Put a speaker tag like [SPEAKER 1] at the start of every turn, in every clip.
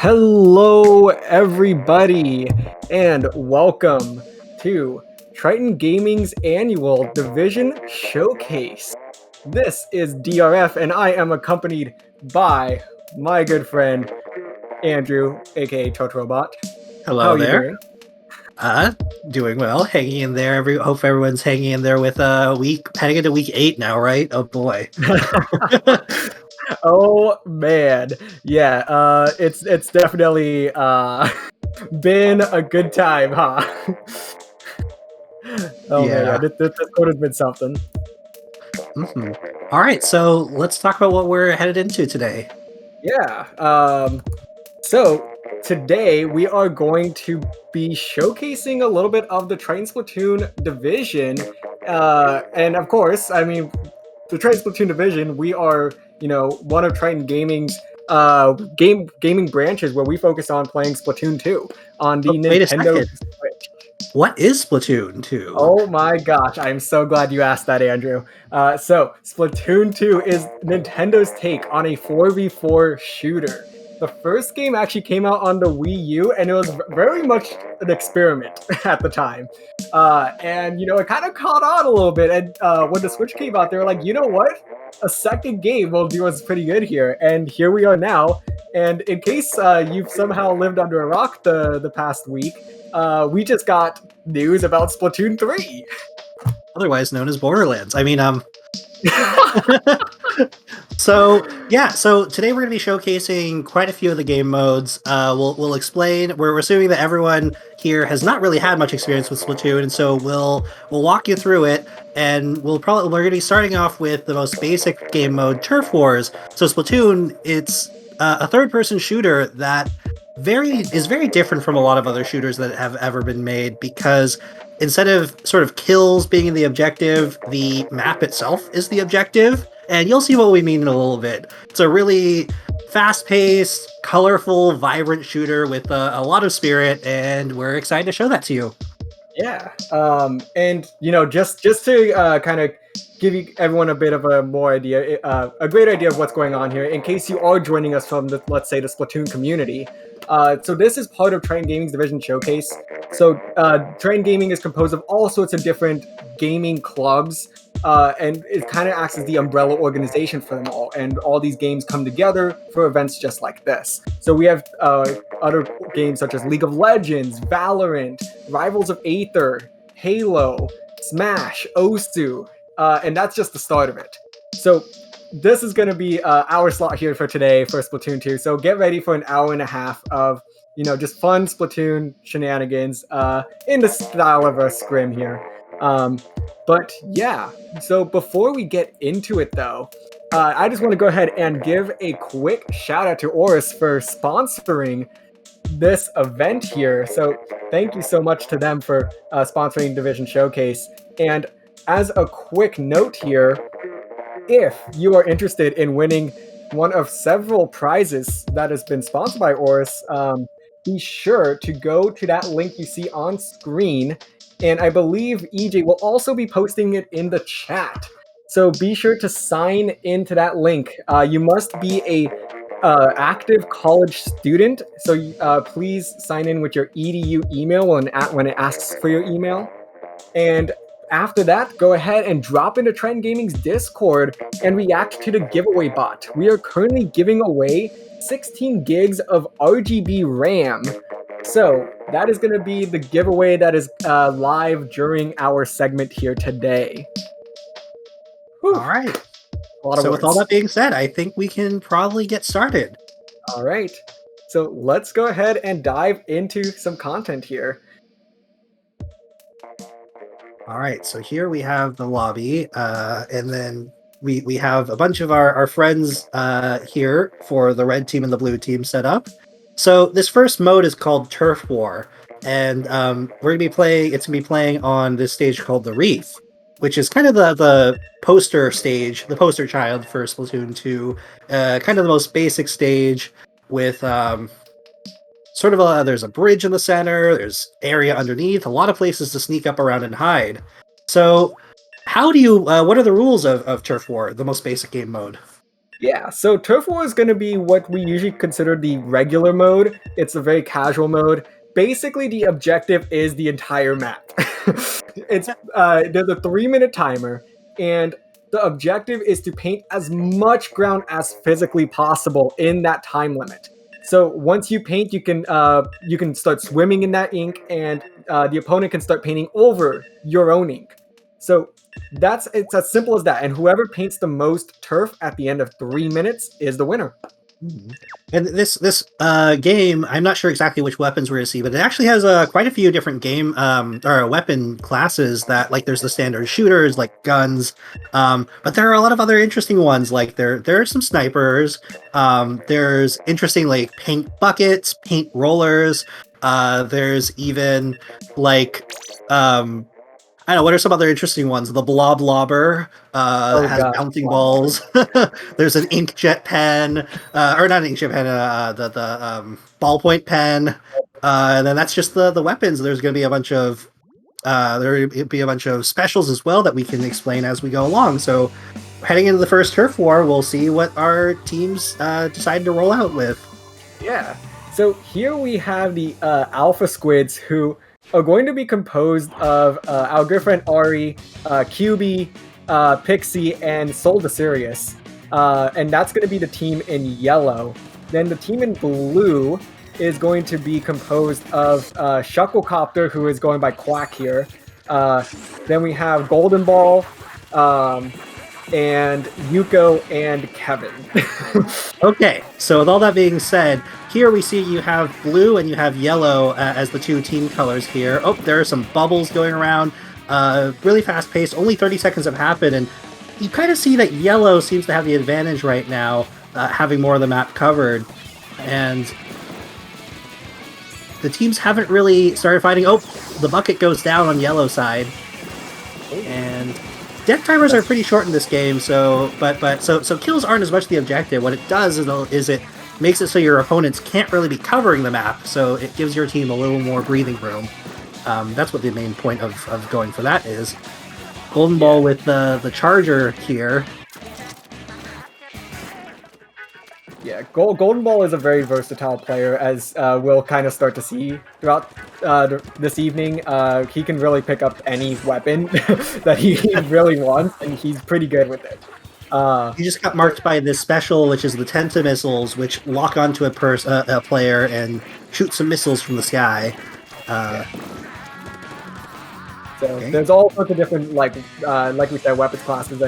[SPEAKER 1] Hello, everybody, and welcome to Triton Gaming's annual Division Showcase. This is DRF, and I am accompanied by my good friend Andrew, aka Totorobot. How
[SPEAKER 2] Hello
[SPEAKER 1] are you
[SPEAKER 2] there.
[SPEAKER 1] doing?
[SPEAKER 2] Doing well, hanging in there. Hope everyone's hanging in there with heading into week 8 now, right? Oh boy.
[SPEAKER 1] Oh man, yeah. It's definitely been a good time, huh? Oh man, yeah.
[SPEAKER 2] Yeah.
[SPEAKER 1] This code has been something.
[SPEAKER 2] hmm All right, so let's talk about what we're headed into today.
[SPEAKER 1] Yeah. So today we are going to be showcasing a little bit of the Triton Splatoon division. And of course, I mean, the Triton Splatoon division, we are, one of Triton Gaming's gaming branches where we focus on playing Splatoon 2 on the
[SPEAKER 2] Wait a
[SPEAKER 1] Nintendo
[SPEAKER 2] second.
[SPEAKER 1] Switch.
[SPEAKER 2] What is Splatoon 2?
[SPEAKER 1] Oh my gosh, I'm so glad you asked that, Andrew. So, Splatoon 2 is Nintendo's take on a 4v4 shooter. The first game actually came out on the Wii U, and it was very much an experiment at the time. And, it kind of caught on a little bit. And when the Switch came out, they were like, you know what? A second game will do us pretty good here. And here we are now. And in case you've somehow lived under a rock the past week, we just got news about Splatoon 3.
[SPEAKER 2] Otherwise known as Borderlands. So today we're going to be showcasing quite a few of the game modes. We'll explain. We're assuming that everyone here has not really had much experience with Splatoon, and so we'll walk you through it. And we're going to be starting off with the most basic game mode, Turf Wars. So Splatoon, it's a third-person shooter that is very different from a lot of other shooters that have ever been made, because instead of sort of kills being the objective, the map itself is the objective. And you'll see what we mean in a little bit. It's a really fast-paced, colorful, vibrant shooter with a lot of spirit, and we're excited to show that to you.
[SPEAKER 1] Yeah. And just to kind of give you everyone a bit of a great idea of what's going on here, in case you are joining us from let's say the Splatoon community. So this is part of Triton Gaming's Division Showcase. So Triton Gaming is composed of all sorts of different gaming clubs, and it kind of acts as the umbrella organization for them all. And all these games come together for events just like this. So we have other games such as League of Legends, Valorant, Rivals of Aether, Halo, Smash, Osu, and that's just the start of it. So this is going to be our slot here for today for Splatoon 2. So get ready for an hour and a half of, just fun Splatoon shenanigans in the style of a scrim here. But yeah, so before we get into it though, I just want to go ahead and give a quick shout out to Oris for sponsoring this event here. So thank you so much to them for sponsoring Division Showcase. And as a quick note here, if you are interested in winning one of several prizes that has been sponsored by Oris, be sure to go to that link you see on screen. And I believe EJ will also be posting it in the chat. So be sure to sign into that link. You must be a active college student. So please sign in with your EDU email when it asks for your email. And after that, go ahead and drop into Triton Gaming's Discord and react to the giveaway bot. We are currently giving away 16 gigs of RGB RAM. So that is going to be the giveaway that is live during our segment here today.
[SPEAKER 2] Whew. All right. So with all that being said, I think we can probably get started.
[SPEAKER 1] All right. So let's go ahead and dive into some content here.
[SPEAKER 2] All right, so here we have the lobby, and then we have a bunch of our friends here for the red team and the blue team set up. So this first mode is called Turf War, and we're gonna be playing on this stage called the Reef, which is kind of the poster stage, the poster child for Splatoon 2, kind of the most basic stage with there's a bridge in the center, there's area underneath, a lot of places to sneak up around and hide. So how do you, what are the rules of Turf War, the most basic game mode?
[SPEAKER 1] Yeah, so Turf War is going to be what we usually consider the regular mode. It's a very casual mode. Basically, the objective is the entire map. There's a 3-minute timer, and the objective is to paint as much ground as physically possible in that time limit. So once you paint, you can start swimming in that ink, and the opponent can start painting over your own ink. So it's as simple as that. And whoever paints the most turf at the end of 3 minutes is the winner.
[SPEAKER 2] And this game, I'm not sure exactly which weapons we're going to see, but it actually has quite a few different game or weapon classes that, like, there's the standard shooters, like guns, but there are a lot of other interesting ones. Like there are some snipers. There's interesting like paint buckets, paint rollers. There's even like I don't know, what are some other interesting ones? The blob lobber has
[SPEAKER 1] God.
[SPEAKER 2] bouncing balls. There's an inkjet pen, or not an inkjet pen, the ballpoint pen. And then that's just the weapons. There's going to be a bunch of specials as well that we can explain as we go along. So heading into the first turf war, we'll see what our teams decide to roll out with.
[SPEAKER 1] Yeah. So here we have the alpha squids, who are going to be composed of our good friend Ari, QB, Pixie, and Soul to Sirius. And that's going to be the team in yellow. Then the team in blue is going to be composed of Shucklecopter, who is going by Quack here. Then we have Golden Ball, and Yuko and Kevin.
[SPEAKER 2] Okay, so with all that being said, here we see you have blue and you have yellow as the two team colors here. Oh, there are some bubbles going around. Really fast paced, only 30 seconds have happened, and you kind of see that yellow seems to have the advantage right now, having more of the map covered. And the teams haven't really started fighting. Oh, the bucket goes down on yellow side. And death timers are pretty short in this game, so kills aren't as much the objective. What it does is it makes it so your opponents can't really be covering the map, so it gives your team a little more breathing room. That's what the main point of going for that is. Golden Ball with the charger here.
[SPEAKER 1] Yeah, Golden Ball is a very versatile player, as we'll kind of start to see throughout this evening. He can really pick up any weapon that he really wants, and he's pretty good with it.
[SPEAKER 2] He just got marked by this special, which is the Tenta missiles, which lock onto a player and shoot some missiles from the sky.
[SPEAKER 1] So there's all sorts of different, like we said, weapons classes,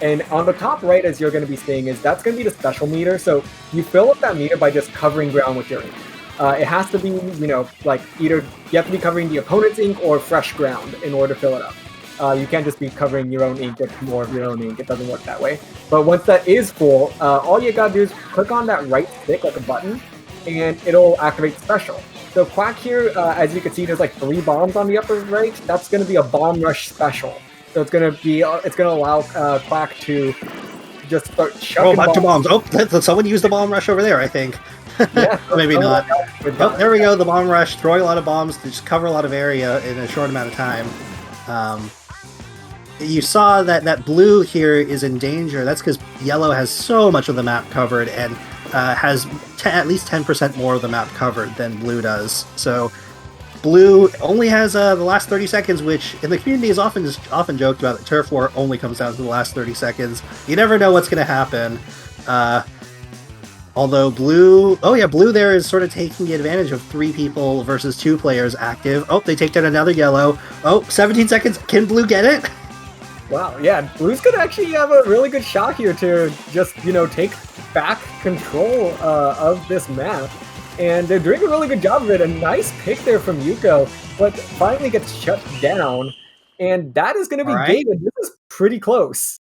[SPEAKER 1] and on the top right, as you're going to be seeing, that's going to be the special meter. So you fill up that meter by just covering ground with your ink. It has to be, like either you have to be covering the opponent's ink or fresh ground in order to fill it up. You can't just be covering your own ink with more of your own ink. It doesn't work that way. But once that is full, all you gotta do is click on that right stick like a button, and it'll activate special. So Quack here, as you can see, there's like 3 bombs on the upper right. That's going to be a bomb rush special. So it's going to allow Quack to just start chucking
[SPEAKER 2] bunch of bombs. Oh, someone used the bomb rush over there, I think.
[SPEAKER 1] Yeah,
[SPEAKER 2] maybe not. Oh, there we go. The bomb rush, throwing a lot of bombs to just cover a lot of area in a short amount of time. You saw that blue here is in danger. That's because yellow has so much of the map covered and has at least 10% more of the map covered than blue does. So blue only has the last 30 seconds, which in the community is often joked about that turf war only comes down to the last 30 seconds. You never know what's going to happen. Although blue there is sort of taking the advantage of 3 people versus 2 players active. Oh, they take down another yellow. Oh, 17 seconds. Can blue get it?
[SPEAKER 1] Wow, yeah, blue's gonna actually have a really good shot here to just, take back control of this map. And they're doing a really good job of it. A nice pick there from Yuko, but finally gets shut down. And that is going to be game. This is pretty close.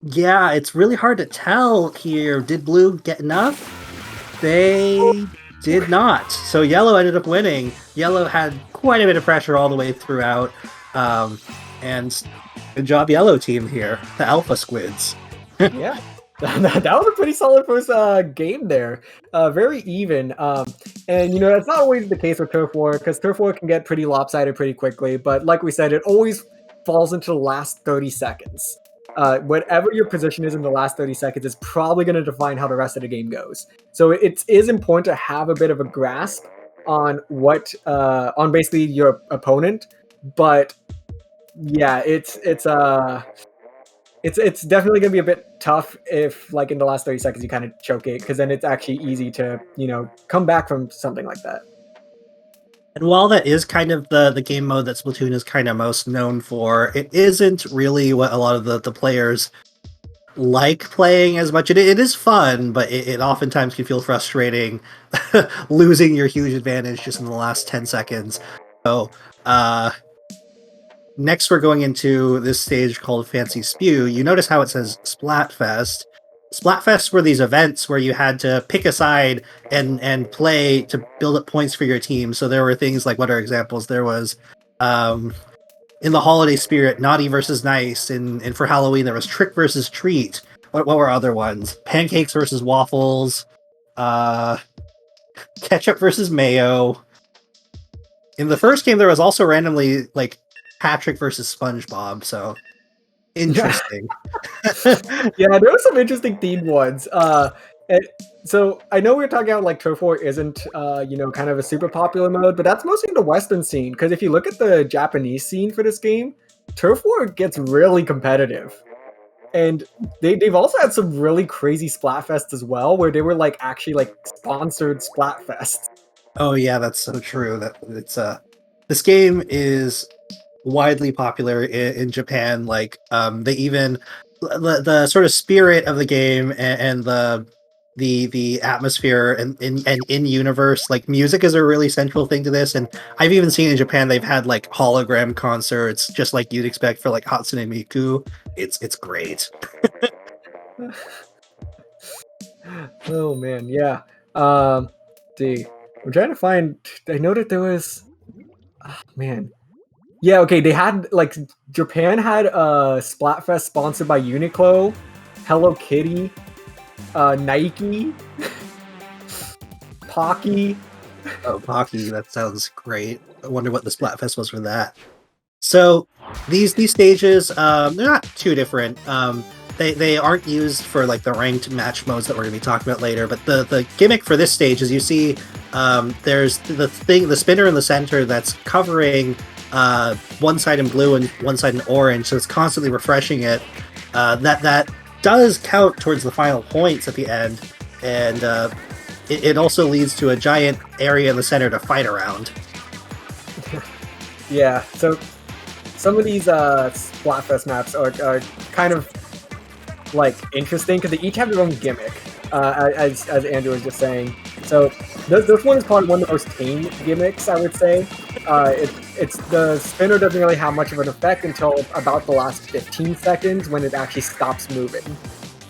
[SPEAKER 2] Yeah, it's really hard to tell here. Did blue get enough? They did not. So yellow ended up winning. Yellow had quite a bit of pressure all the way throughout. And good job, yellow team here, the Alpha Squids.
[SPEAKER 1] Yeah, that was a pretty solid first game there. Very even. And, that's not always the case with Turf War, because Turf War can get pretty lopsided pretty quickly. But like we said, it always falls into the last 30 seconds. whatever your position is in the last 30 seconds is probably going to define how the rest of the game goes. So it is important to have a bit of a grasp on on basically your opponent, but yeah, it's definitely gonna be a bit tough if, like, in the last 30 seconds you kind of choke it, because then it's actually easy to, come back from something like that.
[SPEAKER 2] And while that is kind of the game mode that Splatoon is kind of most known for, it isn't really what a lot of the players like playing as much. It is fun, but it oftentimes can feel frustrating losing your huge advantage just in the last 10 seconds. So, next we're going into this stage called Fancy Spew. You notice how it says Splatfest. Splatfests were these events where you had to pick a side and play to build up points for your team. So there were things like, what are examples? There was, in the holiday spirit, Naughty versus Nice, and for Halloween there was Trick versus Treat. What were other ones? Pancakes versus Waffles, Ketchup versus Mayo. In the first game there was also randomly like Patrick versus SpongeBob, so interesting.
[SPEAKER 1] Yeah, there were some interesting themed ones. So I know we were talking about, like, Turf War isn't, kind of a super popular mode, but that's mostly in the Western scene. Because if you look at the Japanese scene for this game, Turf War gets really competitive, and they've also had some really crazy Splatfests as well, where they were like actually like sponsored Splatfests.
[SPEAKER 2] Oh yeah, that's so true. That it's this game is widely popular in Japan. Like they even the sort of spirit of the game and the atmosphere and in universe, like music is a really central thing to this. And I've even seen in Japan they've had like hologram concerts just like you'd expect for like Hatsune Miku. It's great.
[SPEAKER 1] Oh man, yeah. See, I'm trying to find. I know that there was. Oh, man. Yeah, okay. They had, like, Japan had a Splatfest sponsored by Uniqlo, Hello Kitty, Nike, Pocky.
[SPEAKER 2] Oh, Pocky, that sounds great. I wonder what the Splatfest was for that. So these stages, they're not too different. They aren't used for like the ranked match modes that we're going to be talking about later. But the gimmick for this stage is you see there's the spinner in the center that's covering one side in blue and one side in orange, so it's constantly refreshing it. That does count towards the final points at the end, and it also leads to a giant area in the center to fight around.
[SPEAKER 1] Yeah, so some of these Splatfest maps are kind of, like, interesting because they each have their own gimmick, as Andrew was just saying. So this one is probably one of the most tame gimmicks, I would say. It's the spinner doesn't really have much of an effect until about the last 15 seconds when it actually stops moving.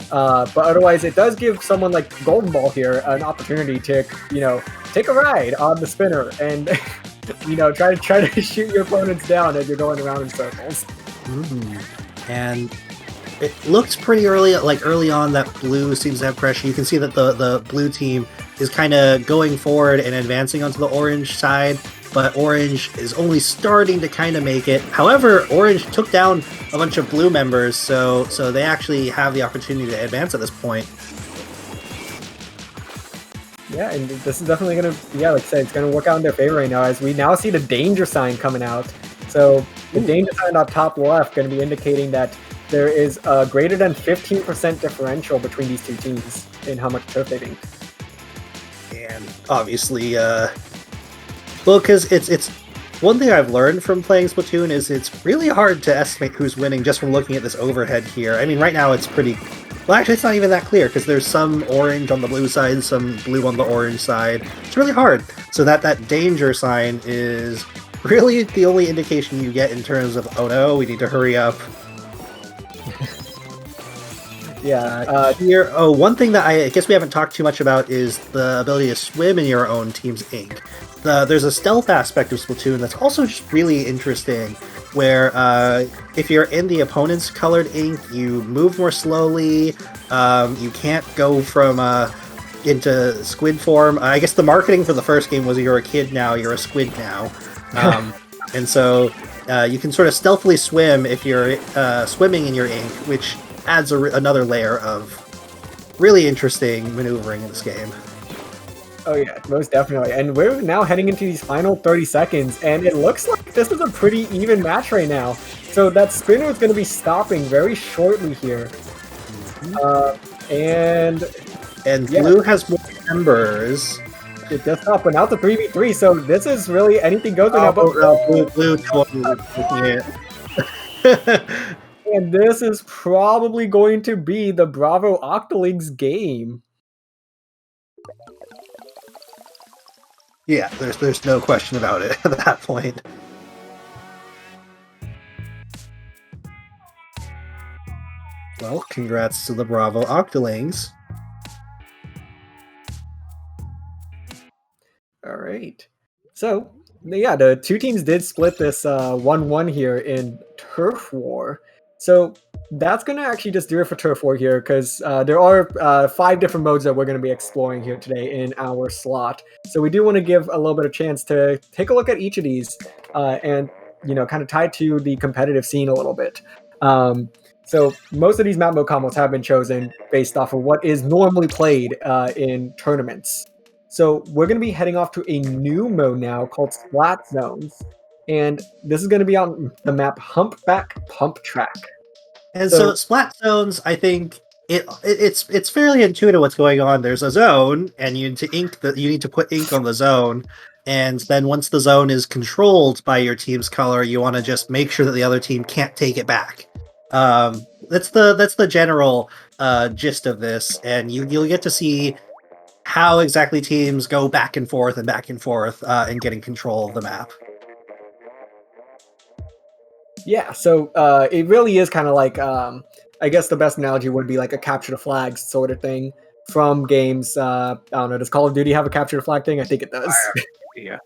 [SPEAKER 1] But otherwise, it does give someone like Golden Ball here an opportunity to, take a ride on the spinner and, try to shoot your opponents down as you're going around in circles.
[SPEAKER 2] And it looks pretty early on that blue seems to have pressure. You can see that the blue team is kind of going forward and advancing onto the orange side, but orange is only starting to kind of make it. However, orange took down a bunch of blue members, so they actually have the opportunity to advance at this point.
[SPEAKER 1] Yeah, and this is definitely going to, like I said, it's going to work out in their favor right now, as we now see the danger sign coming out. So the danger sign up top left going to be indicating that there is a greater than 15% differential between these two teams in how much turf they think.
[SPEAKER 2] And obviously, well, because it's one thing I've learned from playing Splatoon is it's really hard to estimate who's winning just from looking at this overhead here. I mean, right now it's pretty... Well, actually, it's not even that clear, because there's some orange on the blue side, some blue on the orange side. It's really hard. So that danger sign is really the only indication you get in terms of, oh no, we need to hurry up.
[SPEAKER 1] Yeah.
[SPEAKER 2] Here, one thing that I guess we haven't talked too much about is the ability to swim in your own team's ink. There's a stealth aspect of Splatoon that's also just really interesting, where if you're in the opponent's colored ink, you move more slowly. You can't go from into squid form. I guess the marketing for the first game was you're a kid now, you're a squid now. And so You can sort of stealthily swim if you're swimming in your ink, which adds another layer of really interesting maneuvering in this game.
[SPEAKER 1] Oh yeah, most definitely. And we're now heading into these final 30 seconds, and it looks like this is a pretty even match right now. So that spinner is going to be stopping very shortly here. And
[SPEAKER 2] blue has more members.
[SPEAKER 1] It does stop, but now it's a 3v3, so this is really anything goes right now.
[SPEAKER 2] Blue totally taking it.
[SPEAKER 1] And this is probably going to be the Bravo Octolings game.
[SPEAKER 2] Yeah, there's no question about it at that point. Well, congrats to the Bravo Octolings.
[SPEAKER 1] All right. So, yeah, the two teams did split this 1-1 here in Turf War. So that's going to actually just do it for Turf War here, because there are 5 different modes that we're going to be exploring here today in our slot. So we do want to give a little bit of chance to take a look at each of these and, kind of tie to the competitive scene a little bit. So most of these map mode combos have been chosen based off of what is normally played in tournaments. So we're going to be heading off to a new mode now called Splat Zones. And this is going to be on the map Humpback Pump Track.
[SPEAKER 2] And so Splat Zones, I think it's fairly intuitive what's going on. There's a zone, and you need to put ink on the zone. And then once the zone is controlled by your team's color, you want to just make sure that the other team can't take it back. That's the general gist of this, and you'll get to see how exactly teams go back and forth in getting control of the map.
[SPEAKER 1] Yeah, so it really is kind of like, I guess the best analogy would be like a capture the flag sort of thing from games. I don't know, does Call of Duty have a capture the flag thing? I think it does.
[SPEAKER 2] Yeah.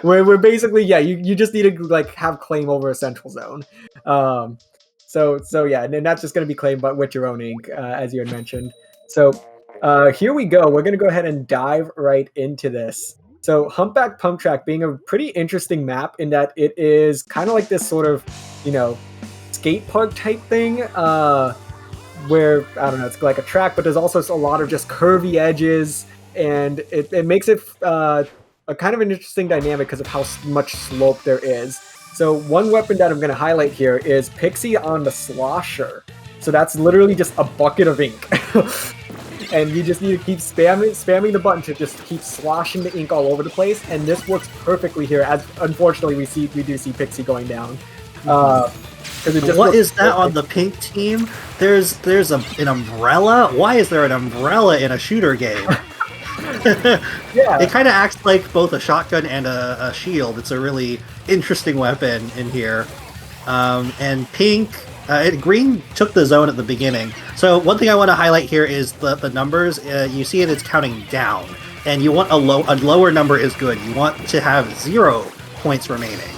[SPEAKER 1] Where basically, yeah, you just need to like have claim over a central zone. So yeah, and that's just going to be claimed but with your own ink, as you had mentioned. So here we go. We're going to go ahead and dive right into this. So Humpback Pump Track being a pretty interesting map in that it is kind of like this sort of, skate park type thing, where, I don't know, it's like a track, but there's also a lot of just curvy edges, and it makes it a kind of an interesting dynamic because of how much slope there is. So one weapon that I'm going to highlight here is Pixie on the Slosher. So that's literally just a bucket of ink. And you just need to keep spamming the button to just keep sloshing the ink all over the place, and this works perfectly here. As unfortunately we do see Pixie going down.
[SPEAKER 2] What is that on the pink team? There's an umbrella. Why is there an umbrella in a shooter game?
[SPEAKER 1] Yeah,
[SPEAKER 2] it kind of acts like both a shotgun and a shield. It's a really interesting weapon in here. And pink. Green took the zone at the beginning. So one thing I want to highlight here is the numbers. You see it's counting down, and you want a lower number is good. You want to have 0 points remaining.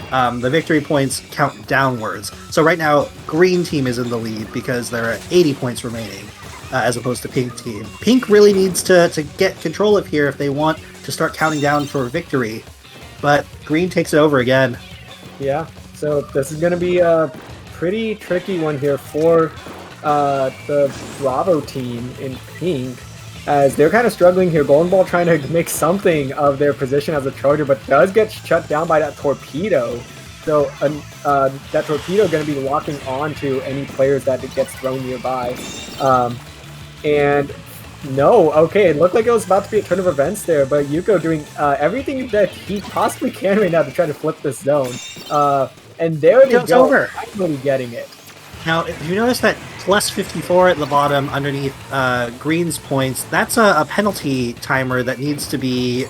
[SPEAKER 2] The victory points count downwards. So right now, green team is in the lead because there are 80 points remaining, as opposed to pink team. Pink really needs to get control of here if they want to start counting down for victory. But green takes it over again.
[SPEAKER 1] Yeah, so this is going to be a pretty tricky one here for the Bravo team in pink, as they're kind of struggling here. Golden Ball trying to make something of their position as a charger, but does get shut down by that torpedo. So that torpedo going to be locking on to any players that it gets thrown nearby. And no, okay, it looked like it was about to be a turn of events there, but Yuko doing everything that he possibly can right now to try to flip this zone. And there they go,
[SPEAKER 2] over.
[SPEAKER 1] Finally getting it.
[SPEAKER 2] Now, if you notice that plus 54 at the bottom underneath Green's points, that's a penalty timer that needs to be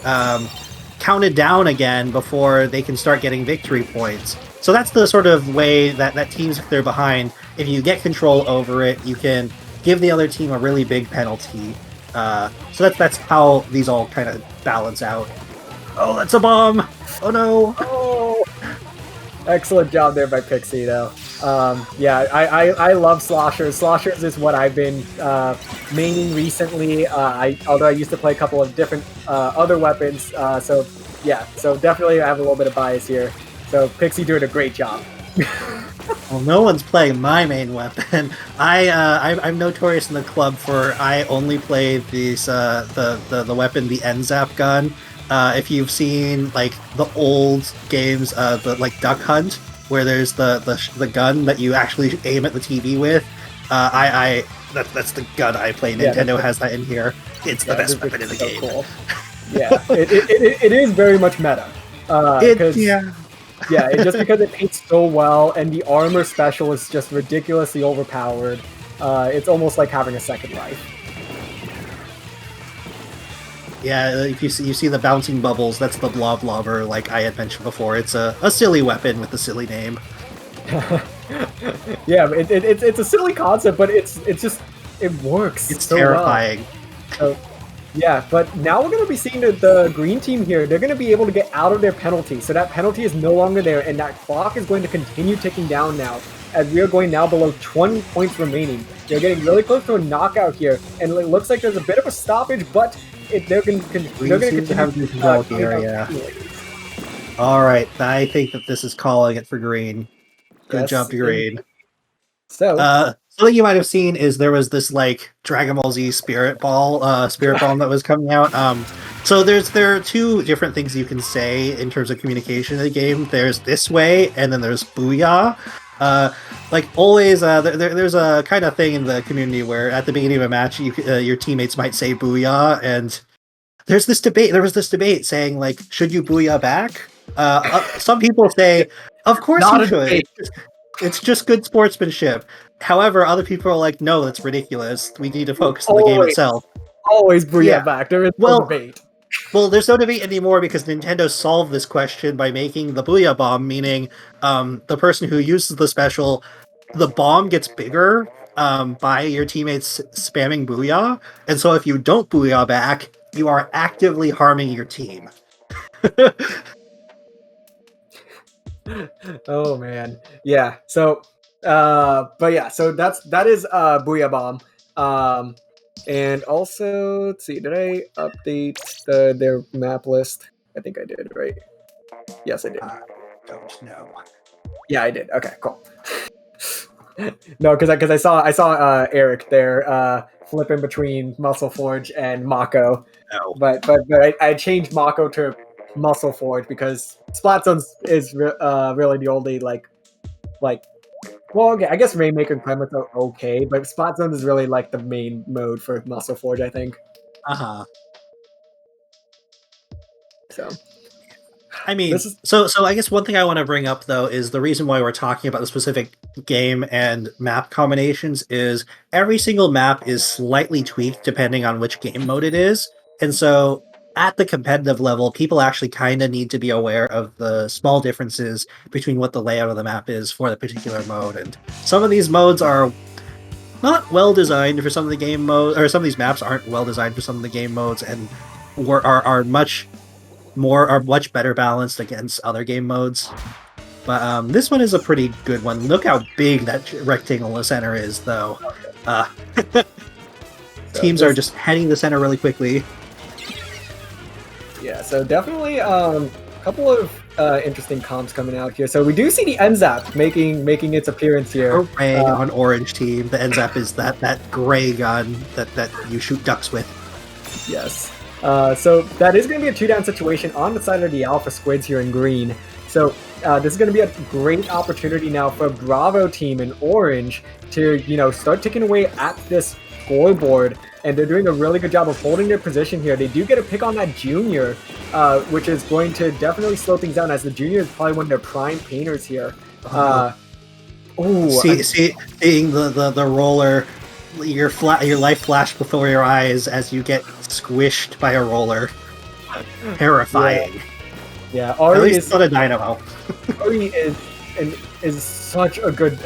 [SPEAKER 2] counted down again before they can start getting victory points. So that's the sort of way that teams, if they're behind, if you get control over it, you can give the other team a really big penalty. So that's how these all kind of balance out. Oh, that's a bomb! Oh no!
[SPEAKER 1] Oh! Excellent job there by Pixie, though. Yeah, I love Sloshers. Sloshers is what I've been maining recently. Although I used to play a couple of different other weapons. So yeah, so definitely I have a little bit of bias here So Pixie doing a great job.
[SPEAKER 2] Well, no one's playing my main weapon. I'm notorious in the club for I only play these the weapon, the NZAP gun. If you've seen like the old games, the like Duck Hunt, where there's the gun that you actually aim at the TV with, that's the gun I play. Nintendo has that in here. It's the best weapon in the game.
[SPEAKER 1] Cool. Yeah, it is very much meta. Yeah, just because it paints so well, and the armor special is just ridiculously overpowered. It's almost like having a second life.
[SPEAKER 2] Yeah, if you see the bouncing bubbles, that's the blob lobber, like I had mentioned before. It's a silly weapon with a silly name.
[SPEAKER 1] Yeah, it's a silly concept, but it works.
[SPEAKER 2] It's so terrifying.
[SPEAKER 1] Well. So, yeah, but now we're going to be seeing the green team here. They're going to be able to get out of their penalty. So that penalty is no longer there, and that clock is going to continue ticking down now, as we are going now below 20 points remaining. They're getting really close to a knockout here, and it looks like there's a bit of a stoppage, but they're going to continue
[SPEAKER 2] to have the control here, yeah. All right, I think that this is calling it for green. Good job to green.
[SPEAKER 1] So,
[SPEAKER 2] something you might have seen is there was this like Dragon Ball Z Spirit Ball that was coming out. So there are two different things you can say in terms of communication in the game. There's this way, and then there's Booyah. Like always, there's a kind of thing in the community where at the beginning of a match, your teammates might say Booyah, and there was this debate saying like, should you Booyah back? Some people say, of course you should. It's just good sportsmanship. However, other people are like, no, that's ridiculous. We need to focus on the game itself.
[SPEAKER 1] Always Booyah back. There is no debate.
[SPEAKER 2] Well, there's no debate anymore because Nintendo solved this question by making the Booyah Bomb, meaning the person who uses the special, the bomb gets bigger by your teammates spamming Booyah. And so if you don't Booyah back, you are actively harming your team.
[SPEAKER 1] Oh man, yeah. So, but yeah, so that is Booyah Bomb. And also, let's see, did I update their map list? I think I did, right? Yes, I did.
[SPEAKER 2] Don't know.
[SPEAKER 1] Yeah, I did. Okay, cool. No, because I saw Eric there flipping between Muscle Forge and Mako.
[SPEAKER 2] No.
[SPEAKER 1] But I changed Mako to Muscle Forge because Splatzones is really the only like well, okay, I guess Rainmaker and Clements are okay, but Splatzones is really like the main mode for Muscle Forge, I think. So
[SPEAKER 2] I mean, so I guess one thing I want to bring up though is the reason why we're talking about the specific game and map combinations is every single map is slightly tweaked depending on which game mode it is, and so at the competitive level, people actually kind of need to be aware of the small differences between what the layout of the map is for the particular mode. And some of these modes are not well designed for some of the game modes, or some of these maps aren't well designed for some of the game modes, and are much better balanced against other game modes. But this one is a pretty good one. Look how big that rectangle in the center is, though. Teams are just heading the center really quickly.
[SPEAKER 1] Yeah, so definitely a couple of interesting comps coming out here. So we do see the NZAP making its appearance here.
[SPEAKER 2] Hooray on orange team. The NZAP is that gray gun that you shoot ducks with.
[SPEAKER 1] Yes. So that is going to be a 2-down situation on the side of the Alpha Squids here in green. So this is going to be a great opportunity now for Bravo team in orange to, start ticking away at this scoreboard. And they're doing a really good job of holding their position here. They do get a pick on that junior, which is going to definitely slow things down, as the junior is probably one of their prime painters here.
[SPEAKER 2] Seeing the roller, your life flash before your eyes as you get squished by a roller. Terrifying.
[SPEAKER 1] Yeah, Ari
[SPEAKER 2] at least it's not a dynamo.
[SPEAKER 1] Ari is such a good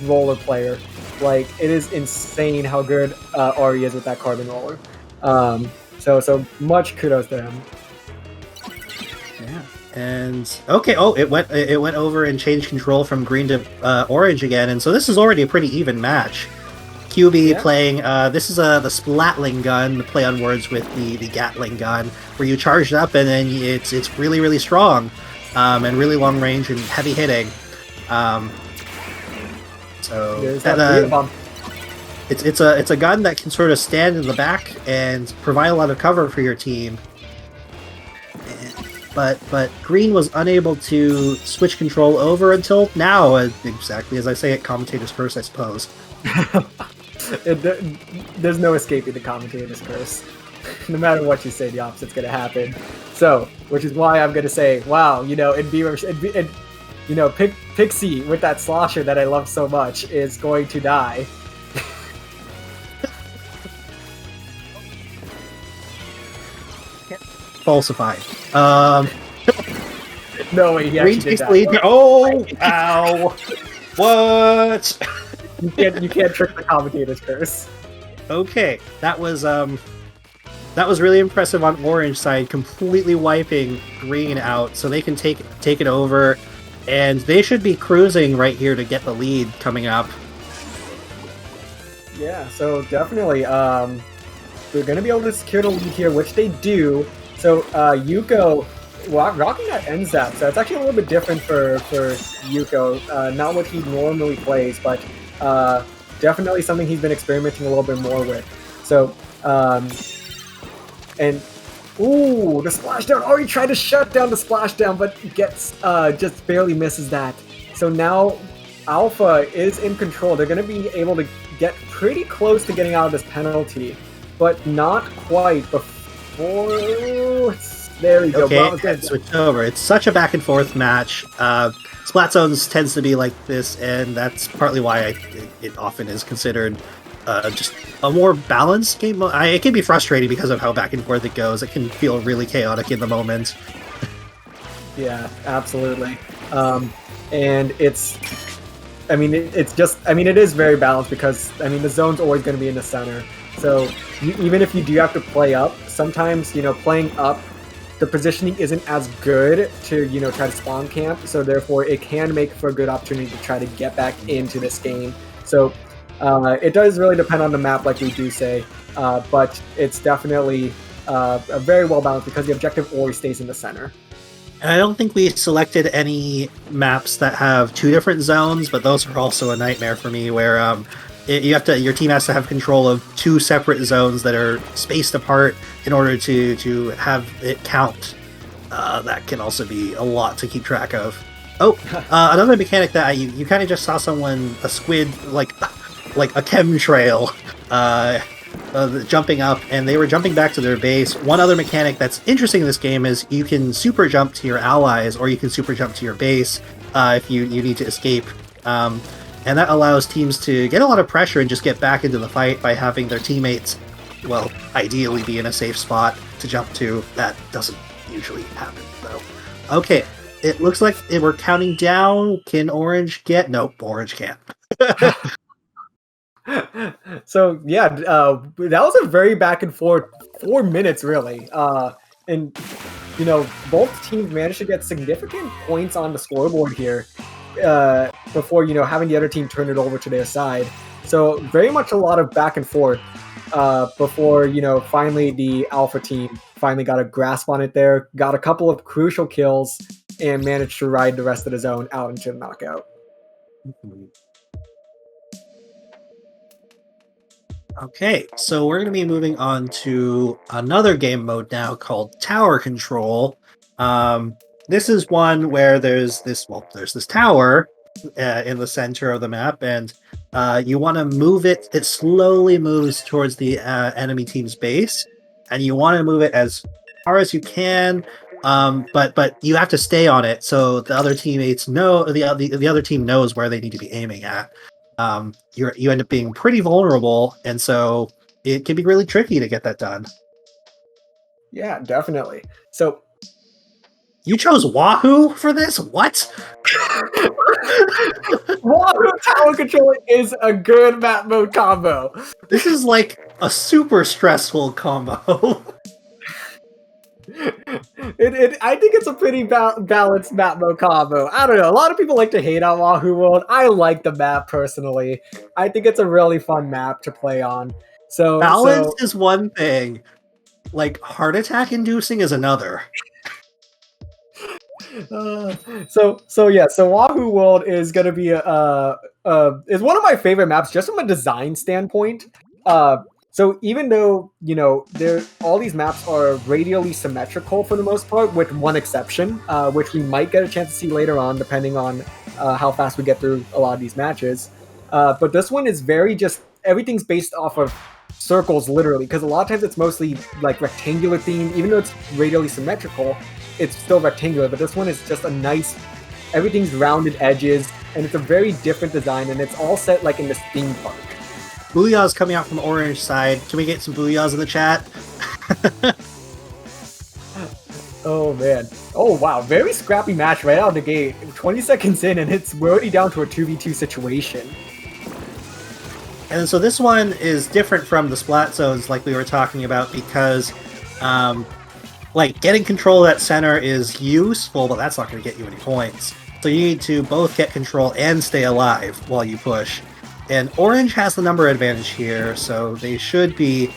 [SPEAKER 1] roller player. Like, it is insane how good Ari is with that carbon roller. So much kudos to him.
[SPEAKER 2] Yeah. And okay, it went over and changed control from green to orange again, and so this is already a pretty even match. QB playing this is the Splatling gun, the play on words with the Gatling gun, where you charge it up and then it's really, really strong. and really long range and heavy hitting. So
[SPEAKER 1] There's that bomb.
[SPEAKER 2] It's a gun that can sort of stand in the back and provide a lot of cover for your team. But Green was unable to switch control over until now, exactly as I say it, commentator's curse, I suppose.
[SPEAKER 1] There's no escaping the commentator's curse. No matter what you say, the opposite's going to happen. So, which is why I'm going to say, wow, Pixie with that slosher that I love so much is going to die.
[SPEAKER 2] Falsified.
[SPEAKER 1] No way, he actually did that.
[SPEAKER 2] Oh, ow! What?
[SPEAKER 1] You can't trick the commentator's curse.
[SPEAKER 2] Okay, that was really impressive on Orange side, completely wiping Green out, so they can take it over, and they should be cruising right here to get the lead coming up.
[SPEAKER 1] Yeah, so definitely, they're going to be able to secure the lead here, which they do. So Yuko rocking that end zap, so it's actually a little bit different for Yuko. Not what he normally plays, but definitely something he's been experimenting a little bit more with. So, and ooh, the splashdown! Oh, he tried to shut down the splashdown, but gets just barely misses that. So now Alpha is in control. They're going to be able to get pretty close to getting out of this penalty, but not quite before. There we go.
[SPEAKER 2] Okay, switch over. It's such a back and forth match. Splat Zones tends to be like this, and that's partly why it often is considered just a more balanced game. It can be frustrating because of how back and forth it goes. It can feel really chaotic in the moment.
[SPEAKER 1] Yeah, absolutely. And it's it is very balanced because, the zone's always going to be in the center. So even if you do have to play up, sometimes, playing up, the positioning isn't as good to, try to spawn camp. So therefore, it can make for a good opportunity to try to get back into this game. So it does really depend on the map, like we do say. But it's definitely a very well balanced because the objective always stays in the center.
[SPEAKER 2] And I don't think we selected any maps that have two different zones, but those are also a nightmare for me, where your team has to have control of two separate zones that are spaced apart in order to have it count. That can also be a lot to keep track of. Oh, another mechanic that you kind of just saw a squid, like a chemtrail, jumping up, and they were jumping back to their base. One other mechanic that's interesting in this game is you can super jump to your allies, or you can super jump to your base if you need to escape. And that allows teams to get a lot of pressure and just get back into the fight by having their teammates, well, ideally be in a safe spot to jump to. That doesn't usually happen, though. Okay, it looks like we're counting down. Can Orange get? Nope, Orange can't.
[SPEAKER 1] So, yeah, that was a very back and forth 4 minutes, really. And, both teams managed to get significant points on the scoreboard here. Before having the other team turn it over to their side. So very much a lot of back and forth before finally the Alpha team finally got a grasp on it there, got a couple of crucial kills, and managed to ride the rest of the zone out into the knockout.
[SPEAKER 2] Okay, so we're going to be moving on to another game mode now called Tower Control. This is one where there's this tower in the center of the map, and you want to move it. It slowly moves towards the enemy team's base, and you want to move it as far as you can. But you have to stay on it, so the other teammates know the other team knows where they need to be aiming at. You end up being pretty vulnerable, and so it can be really tricky to get that done.
[SPEAKER 1] Yeah, definitely. So
[SPEAKER 2] you chose Wahoo for this? What?
[SPEAKER 1] Wahoo Tower Control is a good map mode combo.
[SPEAKER 2] This is like a super stressful combo.
[SPEAKER 1] I think it's a pretty balanced map mode combo. I don't know. A lot of people like to hate on Wahoo World. I like the map personally. I think it's a really fun map to play on. So
[SPEAKER 2] balance is one thing. Like heart attack inducing is another.
[SPEAKER 1] So Wahoo World is gonna be is one of my favorite maps just from a design standpoint. Uh, so even though there all these maps are radially symmetrical for the most part, with one exception, which we might get a chance to see later on, depending on how fast we get through a lot of these matches. But this one is very just everything's based off of circles literally, because a lot of times it's mostly like rectangular theme, even though it's radially symmetrical it's still rectangular, but this one is just a nice, everything's rounded edges, and it's a very different design, and it's all set like in this theme park.
[SPEAKER 2] Booyah's coming out from the orange side. Can we get some booyahs in the chat?
[SPEAKER 1] Oh man. Oh wow, very scrappy match right out of the gate. 20 seconds in, and it's already down to a 2v2 situation.
[SPEAKER 2] And so this one is different from the splat zones like we were talking about because like getting control of that center is useful, but that's not going to get you any points. So you need to both get control and stay alive while you push. And orange has the number advantage here, so they should be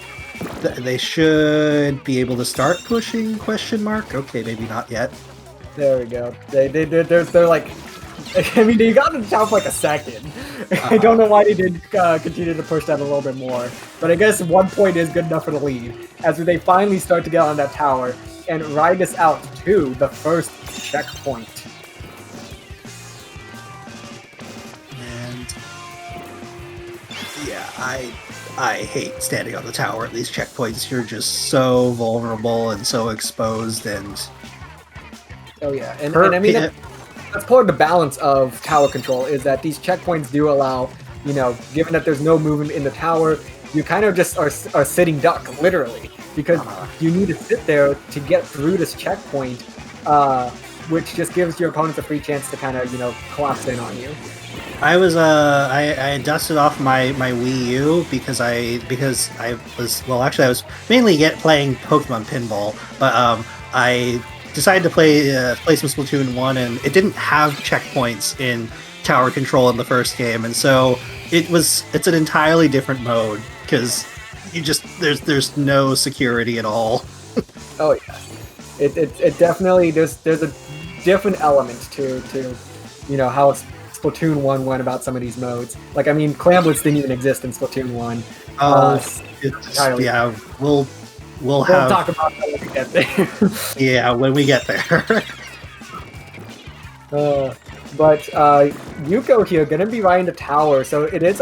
[SPEAKER 2] able to start pushing? Question mark. Okay, maybe not yet.
[SPEAKER 1] There we go. They're like, I mean, they got to the top for like a second. I don't know why they didn't continue to push that a little bit more. But I guess 1 point is good enough for the lead. As they finally start to get on that tower and ride us out to the first checkpoint.
[SPEAKER 2] And yeah, I hate standing on the tower at these checkpoints. You're just so vulnerable and so exposed and...
[SPEAKER 1] Oh yeah, and I mean... That's part of the balance of tower control, is that these checkpoints do allow, given that there's no movement in the tower, you kind of just are sitting duck, literally, because you need to sit there to get through this checkpoint, which just gives your opponents a free chance to kind of, collapse in on you.
[SPEAKER 2] I was I dusted off my Wii U because I was mainly playing Pokemon Pinball, but I decided to play some Splatoon 1, and it didn't have checkpoints in tower control in the first game, and so it's an entirely different mode because there's no security at all.
[SPEAKER 1] Oh yeah, it definitely there's a different element to how Splatoon 1 went about some of these modes. Like, I mean, Clamblitz didn't even exist in Splatoon 1.
[SPEAKER 2] Yeah, we'll
[SPEAKER 1] talk about that when we get there.
[SPEAKER 2] Yeah, when we get there.
[SPEAKER 1] But Yuko here gonna be riding the tower, so it is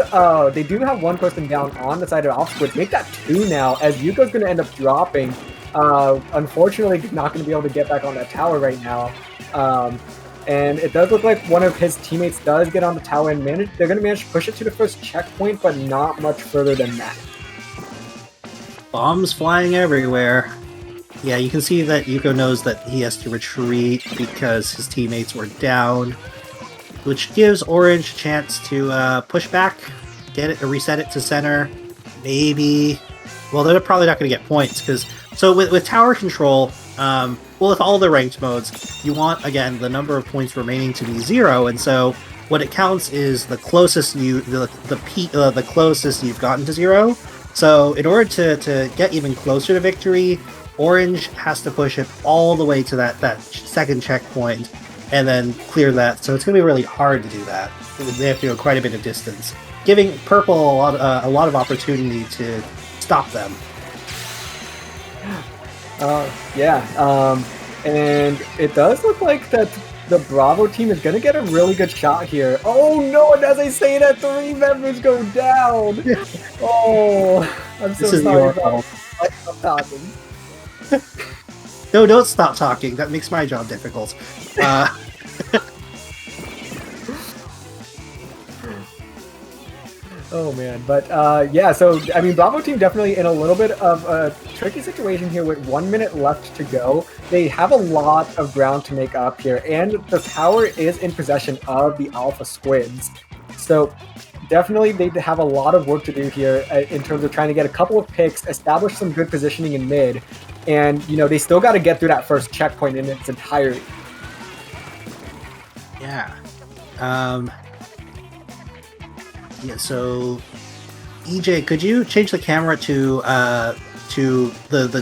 [SPEAKER 1] they do have one person down on the side of Alpha Squid. Make that 2 now, as Yuko's gonna end up dropping. Unfortunately not gonna be able to get back on that tower right now. And it does look like one of his teammates does get on the tower and they're gonna manage to push it to the first checkpoint, but not much further than that.
[SPEAKER 2] Bombs flying everywhere. Yeah, you can see that Yuko knows that he has to retreat because his teammates were down, which gives Orange a chance to push back, get it, reset it to center. Maybe. Well, they're probably not going to get points because. So with tower control, with all the ranked modes, you want again the number of points remaining to be 0, and so what it counts is the closest the closest you've gotten to 0. So in order to get even closer to victory, Orange has to push it all the way to that second checkpoint and then clear that. So it's going to be really hard to do that. They have to go quite a bit of distance, giving Purple a lot of opportunity to stop them.
[SPEAKER 1] And it does look like that the Bravo team is going to get a really good shot here. Oh no, and as I say that, 3 members go down. Oh, I'm so sorry about stop talking.
[SPEAKER 2] No, don't stop talking. That makes my job difficult.
[SPEAKER 1] Oh man, but yeah, so I mean, Bravo team definitely in a little bit of a tricky situation here with 1 minute left to go. They have a lot of ground to make up here, and the tower is in possession of the Alpha Squids. So definitely they have a lot of work to do here in terms of trying to get a couple of picks, establish some good positioning in mid, and they still got to get through that first checkpoint in its entirety.
[SPEAKER 2] Yeah. Yeah, so EJ, could you change the camera to the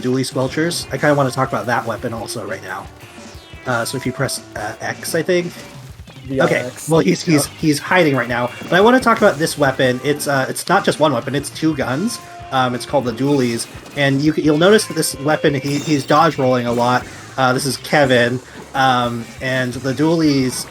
[SPEAKER 2] dually squelchers? I kind of want to talk about that weapon also right now. So if you press X, I think. Okay,
[SPEAKER 1] DRX.
[SPEAKER 2] well he's hiding right now. But I want to talk about this weapon. It's not just one weapon; it's two guns. It's called the dualies, and you'll notice that this weapon he's dodge rolling a lot. This is Kevin, and the dualies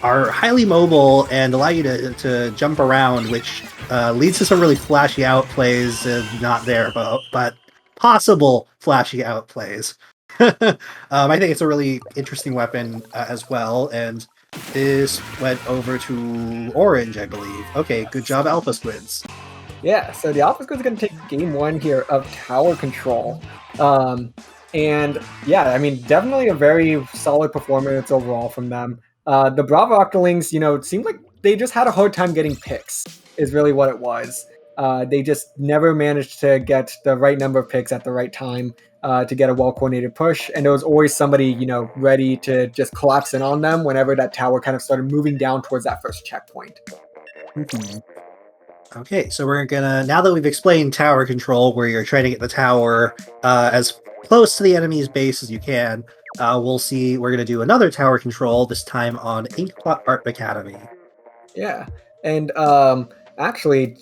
[SPEAKER 2] are highly mobile and allow you to jump around, which leads to some really flashy outplays. Not there, but possible flashy outplays. I think it's a really interesting weapon as well, and this went over to Orange, I believe. Okay, good job, Alpha Squids.
[SPEAKER 1] Yeah, so the Alpha Squad's going to take game one here of tower control. And yeah, I mean, definitely a very solid performance overall from them. The Bravo Octolings, it seemed like they just had a hard time getting picks, is really what it was. They just never managed to get the right number of picks at the right time to get a well-coordinated push. And there was always somebody, ready to just collapse in on them whenever that tower kind of started moving down towards that first checkpoint.
[SPEAKER 2] Mm-hmm. Okay, so we're gonna, now that we've explained tower control, where you're trying to get the tower as close to the enemy's base as you can, we're gonna do another tower control, this time on Inkplot Art Academy.
[SPEAKER 1] Yeah, and actually,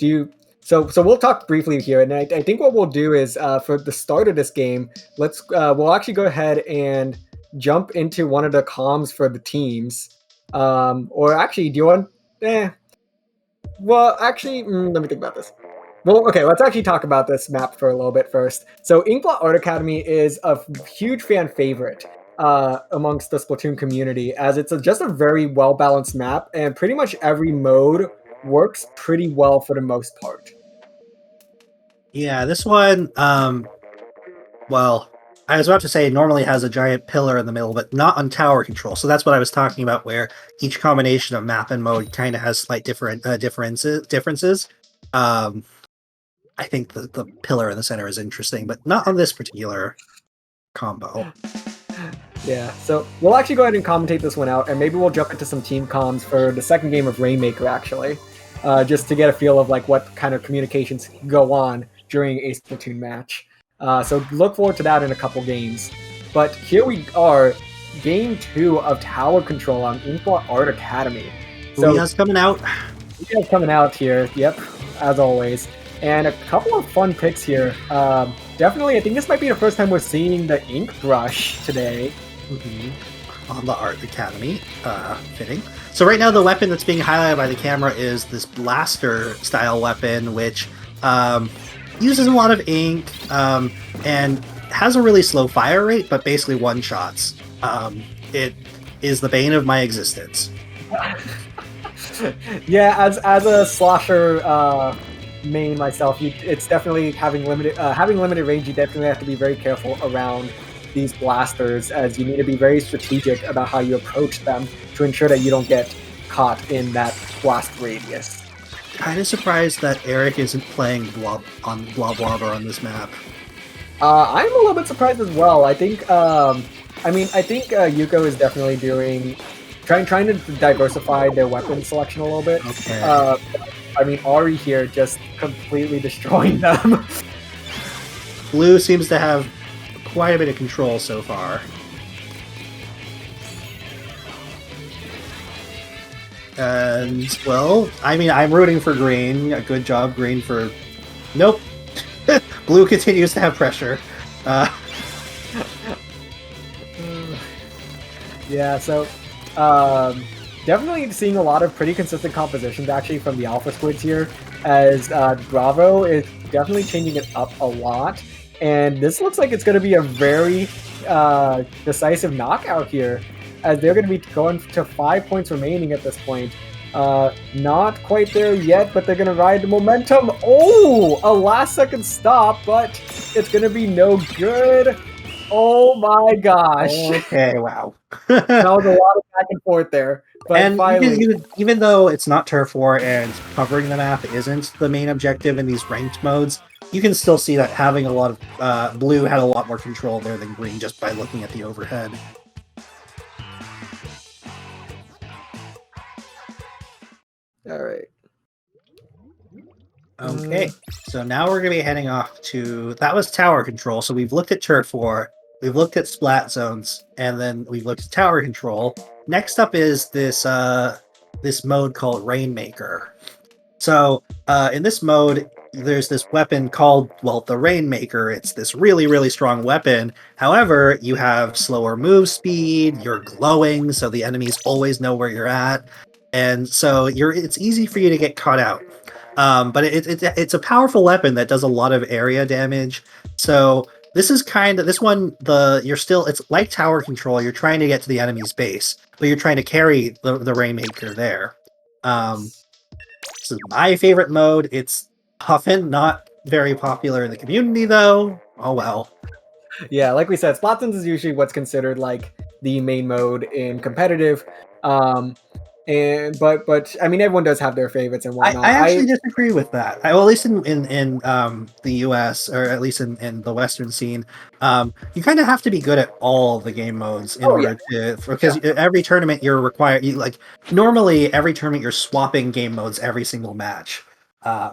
[SPEAKER 1] so we'll talk briefly here, and I think what we'll do is for the start of this game, we'll actually go ahead and jump into one of the comms for the teams, or actually, do you want? Well, actually, let me think about this. Well, okay, let's actually talk about this map for a little bit first. So, Inkblot Art Academy is a huge fan favorite amongst the Splatoon community, as it's just a very well-balanced map, and pretty much every mode works pretty well for the most part.
[SPEAKER 2] Yeah, this one, well, I was about to say it normally has a giant pillar in the middle, but not on tower control. So that's what I was talking about, where each combination of map and mode kind of has slight differences. I think the pillar in the center is interesting, but not on this particular combo.
[SPEAKER 1] Yeah, so we'll actually go ahead and commentate this one out, and maybe we'll jump into some team comms for the second game of Rainmaker, actually, just to get a feel of like what kind of communications go on during a Splatoon match. So look forward to that in a couple games. But here we are, game 2 of Tower Control on Inkblot Art Academy.
[SPEAKER 2] So Ouya's coming out.
[SPEAKER 1] Ouya's coming out here, yep, as always. And a couple of fun picks here. Definitely, I think this might be the first time we're seeing the ink brush today.
[SPEAKER 2] On the Art Academy, fitting. So right now the weapon that's being highlighted by the camera is this blaster style weapon, which uses a lot of ink and has a really slow fire rate, but basically one-shots. It is the bane of my existence.
[SPEAKER 1] Yeah, as a slasher main myself, it's definitely having limited range. You definitely have to be very careful around these blasters, as you need to be very strategic about how you approach them to ensure that you don't get caught in that blast radius.
[SPEAKER 2] Kind of surprised that Eric isn't playing Blob Blobber on this map.
[SPEAKER 1] I'm a little bit surprised as well. I think Yuko is definitely trying to diversify their weapon selection a little bit.
[SPEAKER 2] Okay.
[SPEAKER 1] Ari here just completely destroying them.
[SPEAKER 2] Blue seems to have quite a bit of control so far. And, well, I'm rooting for green. Good job, green, for... Nope. Blue continues to have pressure.
[SPEAKER 1] Yeah, so definitely seeing a lot of pretty consistent compositions actually from the Alpha Squids here, as Bravo is definitely changing it up a lot. And this looks like it's going to be a very decisive knockout here, as they're going to be going to 5 points remaining at this point. Not quite there yet, but they're going to ride the momentum. Oh, a last-second stop, but it's going to be no good. Oh my gosh.
[SPEAKER 2] Okay, wow.
[SPEAKER 1] That was a lot of back and forth there. But
[SPEAKER 2] and
[SPEAKER 1] finally,
[SPEAKER 2] even though it's not Turf War and covering the map isn't the main objective in these ranked modes, you can still see that having a lot of blue had a lot more control there than green just by looking at the overhead.
[SPEAKER 1] all right.
[SPEAKER 2] Okay, so now we're going to be heading off to... That was tower control, so we've looked at Turf War. we've looked at splat zones, and then we've looked at tower control. Next up is this mode called Rainmaker. So in this mode, there's this weapon called, well, the Rainmaker. It's this really, really strong weapon. However, you have slower move speed, you're glowing, so the enemies always know where you're at. And so it's easy for you to get caught out. But it's a powerful weapon that does a lot of area damage. So this is it's like tower control. You're trying to get to the enemy's base, but you're trying to carry the Rainmaker there. This is my favorite mode. It's often not very popular in the community, though. Oh well.
[SPEAKER 1] Yeah, like we said, Splatoons is usually what's considered like the main mode in competitive. But I mean, everyone does have their favorites and whatnot.
[SPEAKER 2] I actually disagree with that. Well, at least in the U.S. or at least in the Western scene, you kind of have to be good at all the game modes in order to, because every tournament you're required. Normally every tournament you're swapping game modes every single match.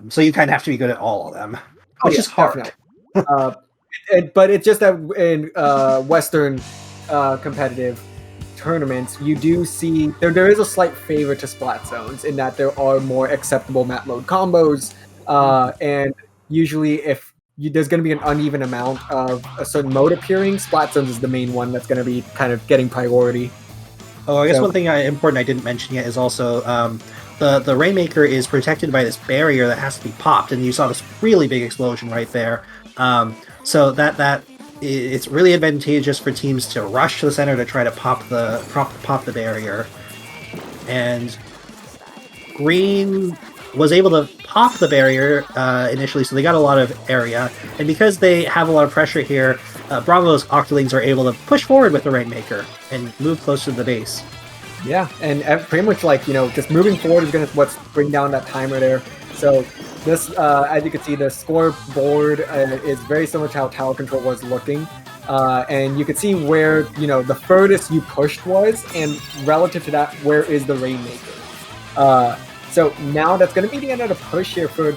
[SPEAKER 2] So you kind of have to be good at all of them, which is hard.
[SPEAKER 1] But it's just that in Western competitive tournaments, you do see there is a slight favor to splat zones in that there are more acceptable map mode combos, and usually if there's going to be an uneven amount of a certain mode appearing, splat zones is the main one that's going to be kind of getting priority.
[SPEAKER 2] Oh, I guess one thing important I didn't mention yet is also the Rainmaker is protected by this barrier that has to be popped, and you saw this really big explosion right there. So that it's really advantageous for teams to rush to the center to try to pop the barrier. And Green was able to pop the barrier initially, so they got a lot of area. And because they have a lot of pressure here, Bravo's Octolings are able to push forward with the Rainmaker and move closer to the base.
[SPEAKER 1] Yeah, and pretty much like, just moving forward is going to bring down that timer there. So this, as you can see, the scoreboard is very similar to how tower control was looking. And you can see where, the furthest you pushed was, and relative to that, where is the Rainmaker. So now that's going to be the end of the push here for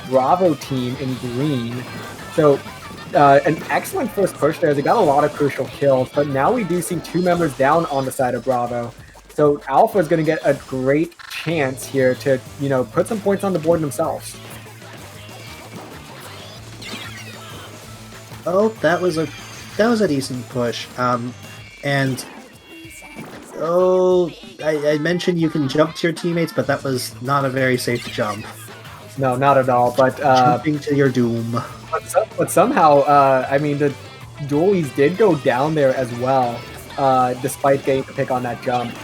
[SPEAKER 1] Bravo team in green. So an excellent first push there. They got a lot of crucial kills, but now we do see 2 members down on the side of Bravo. So Alpha is going to get a great chance here to, put some points on the board themselves.
[SPEAKER 2] Oh, that was a decent push. And I mentioned you can jump to your teammates, but that was not a very safe jump.
[SPEAKER 1] No, not at all. But
[SPEAKER 2] jumping to your doom.
[SPEAKER 1] But somehow, the dualies did go down there as well, despite getting to pick on that jump.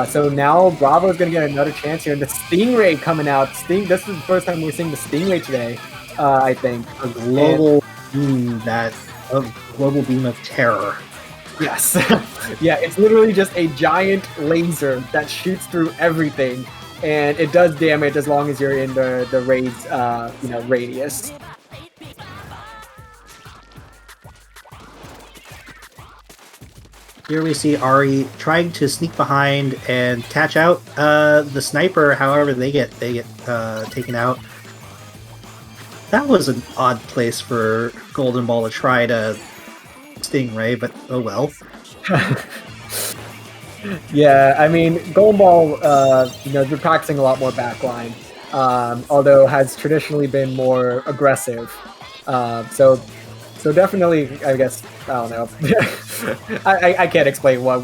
[SPEAKER 1] So now Bravo's going to get another chance here. And the Stingray coming out. This is the first time we're seeing the Stingray today, I think.
[SPEAKER 2] A global beam global beam of terror.
[SPEAKER 1] Yes. Yeah, it's literally just a giant laser that shoots through everything. And it does damage as long as you're in the raid's radius.
[SPEAKER 2] Here we see Ari trying to sneak behind and catch out the sniper. However, they get taken out. That was an odd place for Golden Ball to try to Stingray, but oh well.
[SPEAKER 1] Yeah, Golden Ball, they're practicing a lot more backline, although has traditionally been more aggressive. So definitely, I guess, I don't know. I can't explain what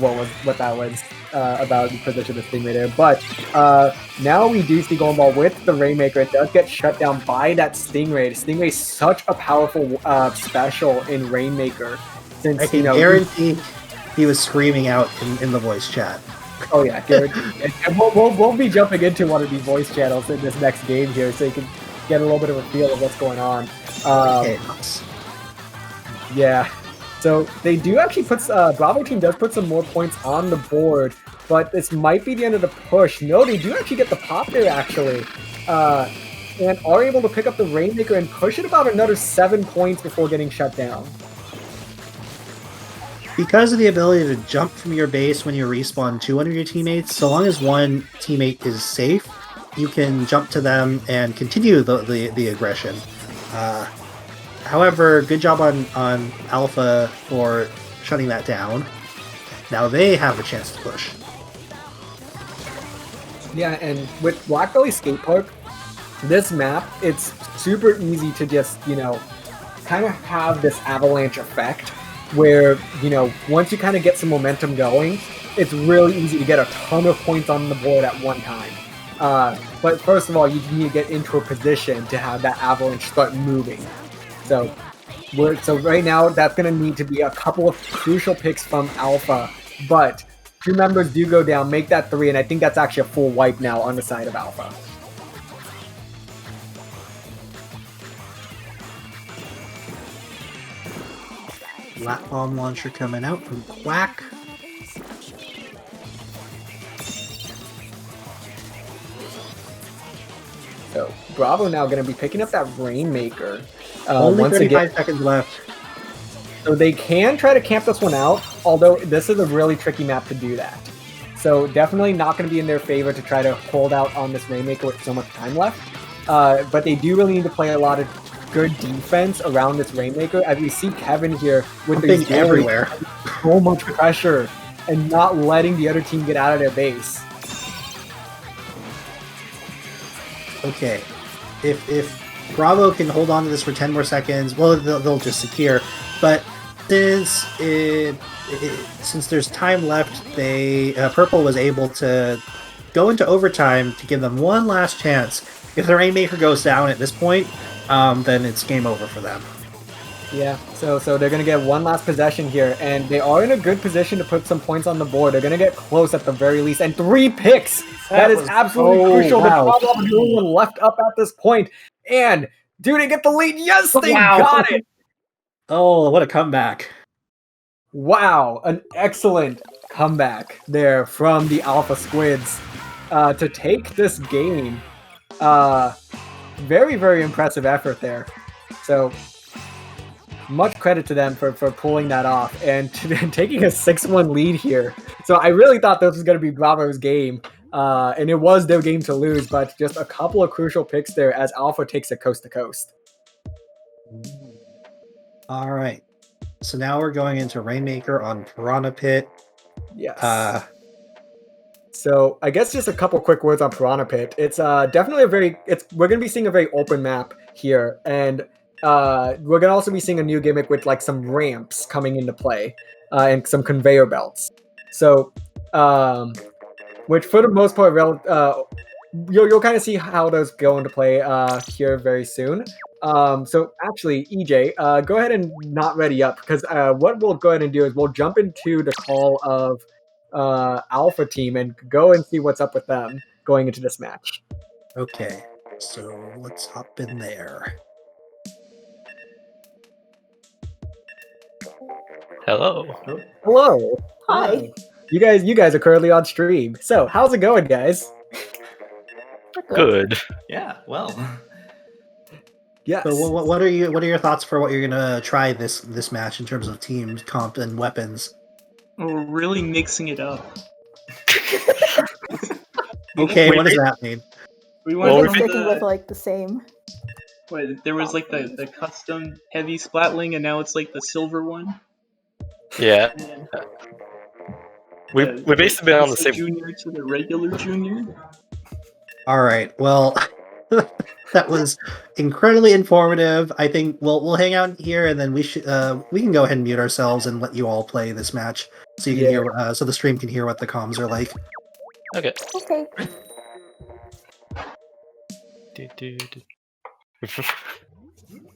[SPEAKER 1] that was about the position of Stingray there. But now we do see Golden Ball with the Rainmaker. It does get shut down by that Stingray. Stingray is such a powerful special in Rainmaker. Since,
[SPEAKER 2] I can guarantee he was screaming out in the voice chat.
[SPEAKER 1] Oh yeah, guaranteed. And we'll be jumping into one of these voice channels in this next game here, so you can get a little bit of a feel of what's going on. Yeah, so they do actually Bravo team does put some more points on the board, but this might be the end of the push. No, they do actually get the pop there, actually, and are able to pick up the Rainmaker and push it about another 7 points before getting shut down.
[SPEAKER 2] Because of the ability to jump from your base when you respawn to one of your teammates, so long as one teammate is safe, you can jump to them and continue the aggression. However, good job on Alpha for shutting that down. Now they have a chance to push.
[SPEAKER 1] Yeah, and with Black Belly Skate Park, this map, it's super easy to just, kind of have this avalanche effect where, once you kind of get some momentum going, it's really easy to get a ton of points on the board at one time. But first of all, you need to get into a position to have that avalanche start moving. So right now, that's going to need to be a couple of crucial picks from Alpha, but 2 members do go down, make that 3, and I think that's actually a full wipe now on the side of Alpha.
[SPEAKER 2] Lat bomb launcher coming out from Quack.
[SPEAKER 1] So Bravo now going to be picking up that Rainmaker.
[SPEAKER 2] Only
[SPEAKER 1] once
[SPEAKER 2] 35 seconds left.
[SPEAKER 1] So they can try to camp this one out, although this is a really tricky map to do that. So definitely not going to be in their favor to try to hold out on this Rainmaker with so much time left. But they do really need to play a lot of good defense around this Rainmaker, as we see Kevin here with these
[SPEAKER 2] everywhere.
[SPEAKER 1] So much pressure and not letting the other team get out of their base.
[SPEAKER 2] Okay, if Bravo can hold on to this for 10 more seconds, well, they'll just secure. But since there's time left, Purple was able to go into overtime to give them one last chance. If the Rainmaker goes down at this point, then it's game over for them.
[SPEAKER 1] Yeah, so they're going to get one last possession here, and they are in a good position to put some points on the board. They're going to get close at the very least, and 3 picks! That is absolutely crucial.
[SPEAKER 2] Wow.
[SPEAKER 1] The problem is the only one left up at this point. And, do they get the lead? Yes, they got it!
[SPEAKER 2] Oh, what a comeback.
[SPEAKER 1] Wow, an excellent comeback there from the Alpha Squids to take this game. Very, very impressive effort there. So, much credit to them for pulling that off and taking a 6-1 lead here. So I really thought this was going to be Bravo's game, and it was their game to lose, but just a couple of crucial picks there as Alpha takes it coast to coast.
[SPEAKER 2] All right. So now we're going into Rainmaker on Piranha Pit.
[SPEAKER 1] Yes. So I guess just a couple quick words on Piranha Pit. It's definitely we're going to be seeing a very open map here, and we're going to also be seeing a new gimmick with like some ramps coming into play and some conveyor belts. So, which for the most part, you'll kind of see how those go into play here very soon. So actually, EJ, go ahead and not ready up, because what we'll go ahead and do is we'll jump into the call of Alpha Team and go and see what's up with them going into this match.
[SPEAKER 2] Okay, so let's hop in there.
[SPEAKER 3] Hello.
[SPEAKER 1] Hello.
[SPEAKER 4] Hi.
[SPEAKER 1] You guys are currently on stream. So how's it going, guys?
[SPEAKER 3] Good.
[SPEAKER 4] Yeah, well.
[SPEAKER 1] Yes.
[SPEAKER 2] So what are your thoughts for what you're gonna try this match in terms of team comp and weapons?
[SPEAKER 4] We're really mixing it up.
[SPEAKER 2] Okay, what does that mean?
[SPEAKER 4] We
[SPEAKER 3] Well,
[SPEAKER 4] went
[SPEAKER 3] we're
[SPEAKER 4] from
[SPEAKER 5] sticking with like the same.
[SPEAKER 4] there was like the custom heavy splatling, and now it's like the silver one.
[SPEAKER 3] Yeah.
[SPEAKER 4] And
[SPEAKER 3] We've basically been on the same.
[SPEAKER 4] junior to the regular junior.
[SPEAKER 2] All right. Well, that was incredibly informative. I think we'll hang out here, and then we can go ahead and mute ourselves and let you all play this match, so you can hear so the stream can hear what the comms are like.
[SPEAKER 3] Okay.
[SPEAKER 5] Okay.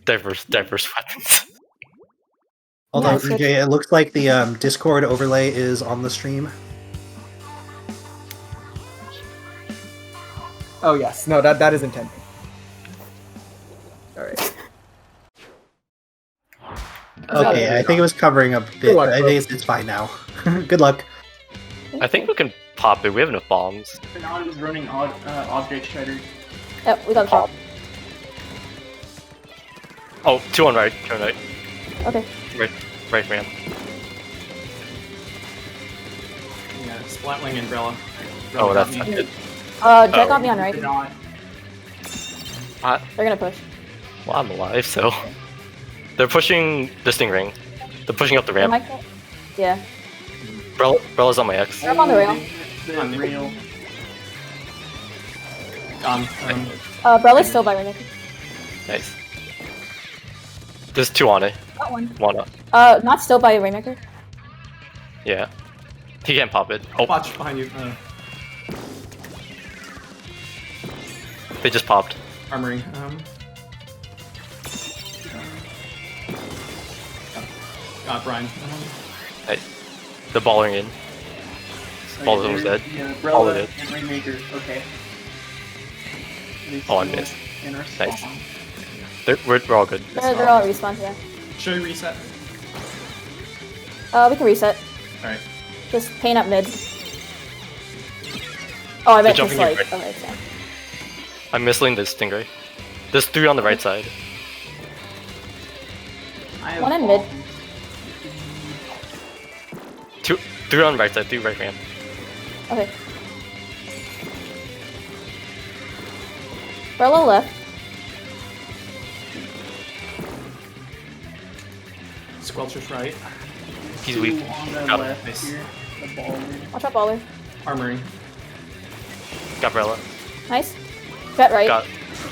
[SPEAKER 3] Diverse weapons.
[SPEAKER 2] Although
[SPEAKER 5] Yeah, so-
[SPEAKER 2] EJ, it looks like the Discord overlay is on the stream.
[SPEAKER 1] Oh yes. No, that is intended. All right.
[SPEAKER 2] Okay, I think it was covering a bit.
[SPEAKER 1] Good luck,
[SPEAKER 2] I think it's fine now. Good luck.
[SPEAKER 3] I think we can pop it. We have enough bombs.
[SPEAKER 4] For now, I was running object shredder.
[SPEAKER 5] Yep, we got a drop.
[SPEAKER 3] Oh, 2 on right. 2 on right.
[SPEAKER 5] Okay.
[SPEAKER 3] Right ramp.
[SPEAKER 4] Yeah, splatling umbrella.
[SPEAKER 3] Oh, that's not good.
[SPEAKER 5] Jet got me on right.
[SPEAKER 4] Not.
[SPEAKER 5] They're gonna push.
[SPEAKER 3] Well, I'm alive, so they're pushing the sting ring. They're pushing up the ramp.
[SPEAKER 5] Yeah.
[SPEAKER 3] Brella's on my X.
[SPEAKER 5] Up on the rail.
[SPEAKER 4] The rail.
[SPEAKER 5] Brella's still by Rainmaker.
[SPEAKER 3] Nice. There's 2 on it.
[SPEAKER 5] Got one.
[SPEAKER 3] 1 up.
[SPEAKER 5] Not still by Rainmaker.
[SPEAKER 3] Yeah. He can't pop it. Oh,
[SPEAKER 6] Watch behind you.
[SPEAKER 3] they just popped.
[SPEAKER 6] Armory. Got Brian.
[SPEAKER 3] Nice. The balling in. Ball is almost dead.
[SPEAKER 4] Yeah,
[SPEAKER 3] All
[SPEAKER 4] Brella
[SPEAKER 3] of it.
[SPEAKER 4] and Rainmaker. Okay.
[SPEAKER 3] Oh, I missed.
[SPEAKER 4] In our
[SPEAKER 3] Nice.
[SPEAKER 4] spawn.
[SPEAKER 3] We're all good.
[SPEAKER 5] They're all respawn, yeah.
[SPEAKER 6] Should we reset?
[SPEAKER 5] We can reset.
[SPEAKER 6] Alright.
[SPEAKER 5] Just paint up mid. Oh, I meant just
[SPEAKER 3] jumping
[SPEAKER 5] like.
[SPEAKER 3] in
[SPEAKER 5] Okay, yeah.
[SPEAKER 3] I'm missing this Stingray. There's 3 on the right side.
[SPEAKER 4] I have
[SPEAKER 5] One in mid.
[SPEAKER 3] 3 on the right side, 3 right ramp.
[SPEAKER 5] Okay. Brella left.
[SPEAKER 6] Squelcher's right.
[SPEAKER 3] He's
[SPEAKER 4] Two
[SPEAKER 3] weak.
[SPEAKER 4] on the
[SPEAKER 3] Got it.
[SPEAKER 4] left
[SPEAKER 6] Nice.
[SPEAKER 4] here. The ball in.
[SPEAKER 5] Watch out, baller.
[SPEAKER 6] Armory.
[SPEAKER 3] Got Brella.
[SPEAKER 5] Nice. Jet right.
[SPEAKER 3] Got.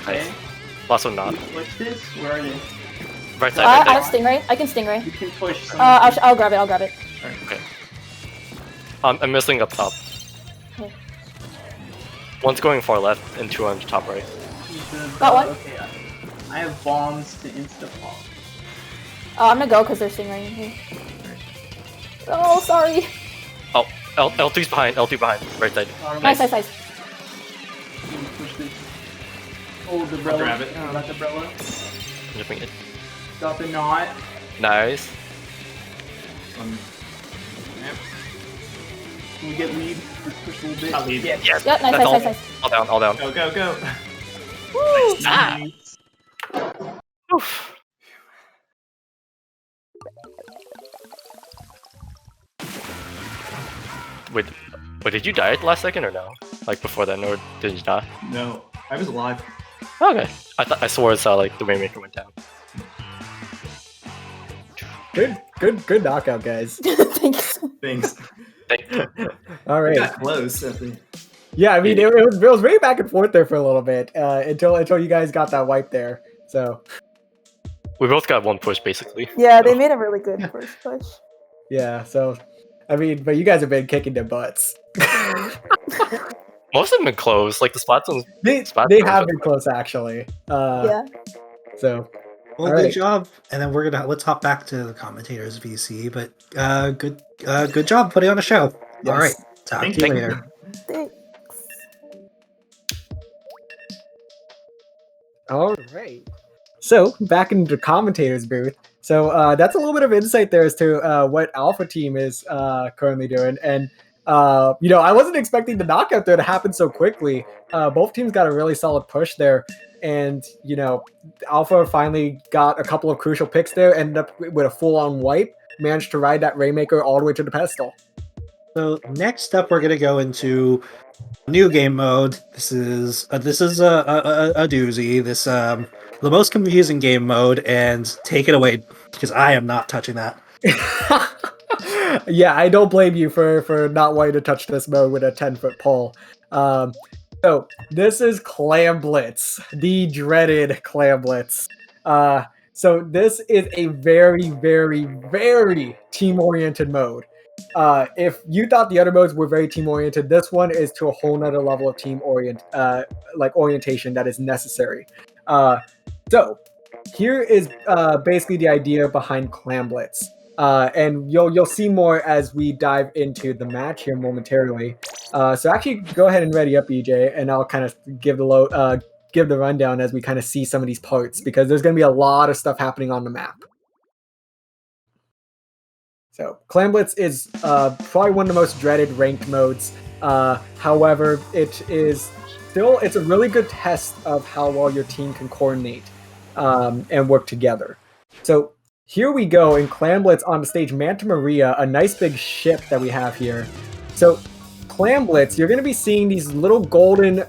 [SPEAKER 4] Okay.
[SPEAKER 3] Nice. Last one not.
[SPEAKER 4] What's this? Where are they?
[SPEAKER 3] Right side,
[SPEAKER 5] I
[SPEAKER 3] right
[SPEAKER 5] have
[SPEAKER 3] there.
[SPEAKER 5] Stingray. I can Stingray.
[SPEAKER 4] You can push some.
[SPEAKER 5] I'll grab it. I'll grab it.
[SPEAKER 3] Okay. I'm missing up top.
[SPEAKER 5] Okay.
[SPEAKER 3] One's going far left and 2 on the top right.
[SPEAKER 5] Got one.
[SPEAKER 4] Okay. I have bombs to insta pop.
[SPEAKER 5] I'm gonna go because they're Stingray in here. Oh, sorry.
[SPEAKER 3] Oh, L3's behind. L3 behind. Right side.
[SPEAKER 5] Nice, nice, nice.
[SPEAKER 4] You can push this. Oh, the
[SPEAKER 6] I'll
[SPEAKER 4] Brella.
[SPEAKER 6] grab it.
[SPEAKER 4] Got the Brella.
[SPEAKER 3] I'm jumping it.
[SPEAKER 4] Got the knot.
[SPEAKER 3] Nice.
[SPEAKER 6] Yep.
[SPEAKER 4] Can we get lead? Just push a little bit.
[SPEAKER 6] I'll lead.
[SPEAKER 4] Yeah.
[SPEAKER 3] Yes.
[SPEAKER 5] Yep, nice,
[SPEAKER 3] That's
[SPEAKER 5] nice,
[SPEAKER 3] all.
[SPEAKER 5] nice, nice.
[SPEAKER 3] All down. All down.
[SPEAKER 6] Go, go, go.
[SPEAKER 5] Woo!
[SPEAKER 3] Ah.
[SPEAKER 4] Nice.
[SPEAKER 3] Oof. Wait, did you die at the last second or no? Like before that, or did you die?
[SPEAKER 6] No, I was alive.
[SPEAKER 3] Okay. I swore I saw like the Rainmaker went down.
[SPEAKER 1] Good knockout, guys.
[SPEAKER 5] Thank you so much.
[SPEAKER 6] Thanks.
[SPEAKER 1] All
[SPEAKER 6] We
[SPEAKER 1] right.
[SPEAKER 6] got close.
[SPEAKER 1] Yeah, I mean, it was very back and forth there for a little bit until you guys got that wipe there. So
[SPEAKER 3] We both got 1 push basically.
[SPEAKER 5] Yeah, they made a really good first push.
[SPEAKER 1] yeah, so I mean, but you guys have been kicking their butts.
[SPEAKER 3] Most of them been close. Like the Splatoon.
[SPEAKER 1] They
[SPEAKER 3] Splatoon
[SPEAKER 1] have
[SPEAKER 3] was-
[SPEAKER 1] been close actually.
[SPEAKER 5] Yeah.
[SPEAKER 1] So
[SPEAKER 2] Well,
[SPEAKER 1] All
[SPEAKER 2] good
[SPEAKER 1] right.
[SPEAKER 2] job. And then let's hop back to the commentators VC. But good job putting on a show.
[SPEAKER 1] Yes.
[SPEAKER 2] All right, talk
[SPEAKER 6] Thank
[SPEAKER 2] to you
[SPEAKER 6] you.
[SPEAKER 2] later.
[SPEAKER 5] Thanks.
[SPEAKER 1] all right. So back into the commentators booth. So that's a little bit of insight there as to what Alpha Team is currently doing. And I wasn't expecting the knockout there to happen so quickly. Both teams got a really solid push there. And, Alpha finally got a couple of crucial picks there, ended up with a full-on wipe, managed to ride that Rainmaker all the way to the pedestal.
[SPEAKER 2] So next up, we're gonna go into new game mode. This is a doozy. This the most confusing game mode, and take it away because I am not touching that.
[SPEAKER 1] Yeah, I don't blame you for not wanting to touch this mode with a 10-foot pole. So this is Clam Blitz, the dreaded Clam Blitz. So this is a very, very, very team-oriented mode. If you thought the other modes were very team-oriented, this one is to a whole nother level of orientation that is necessary. So here is basically the idea behind Clam Blitz. And you'll see more as we dive into the match here momentarily. So actually, go ahead and ready up, EJ, and I'll kind of give the rundown as we kind of see some of these parts, because there's going to be a lot of stuff happening on the map. So Clam Blitz is probably one of the most dreaded ranked modes. However, it's a really good test of how well your team can coordinate and work together. So here we go in Clam Blitz on the stage, Manta Maria, a nice big ship that we have here. So Clam Blitz, you're going to be seeing these little golden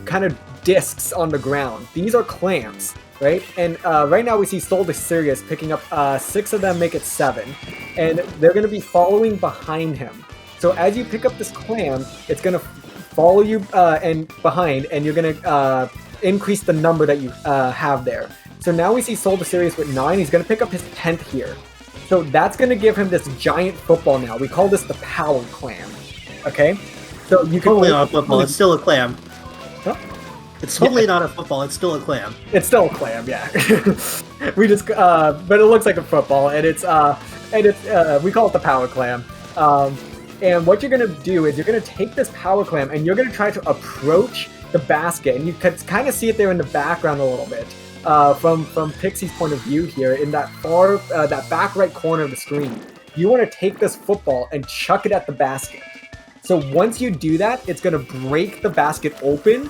[SPEAKER 1] kind of discs on the ground. These are clams. right? And right now we see Stole the Sirius picking up 6 of them, make it 7. And they're going to be following behind him. So as you pick up this clam, it's going to follow you and behind, and you're going to increase the number that you have there. So now we see Stole the Sirius with 9. He's going to pick up his 10th here. So that's going to give him this giant football now. We call this the power clam. Okay? So you can
[SPEAKER 2] Totally not a football. It's still a clam.
[SPEAKER 1] Huh?
[SPEAKER 2] It's totally not a football. It's still a clam.
[SPEAKER 1] It's still a clam, yeah. We just, but it looks like a football, and it's we call it the power clam. And what you're gonna do is you're gonna take this power clam and you're gonna try to approach the basket, and you can kind of see it there in the background a little bit. From Pixie's point of view here, in that that back right corner of the screen, you want to take this football and chuck it at the basket. So once you do that, it's going to break the basket open,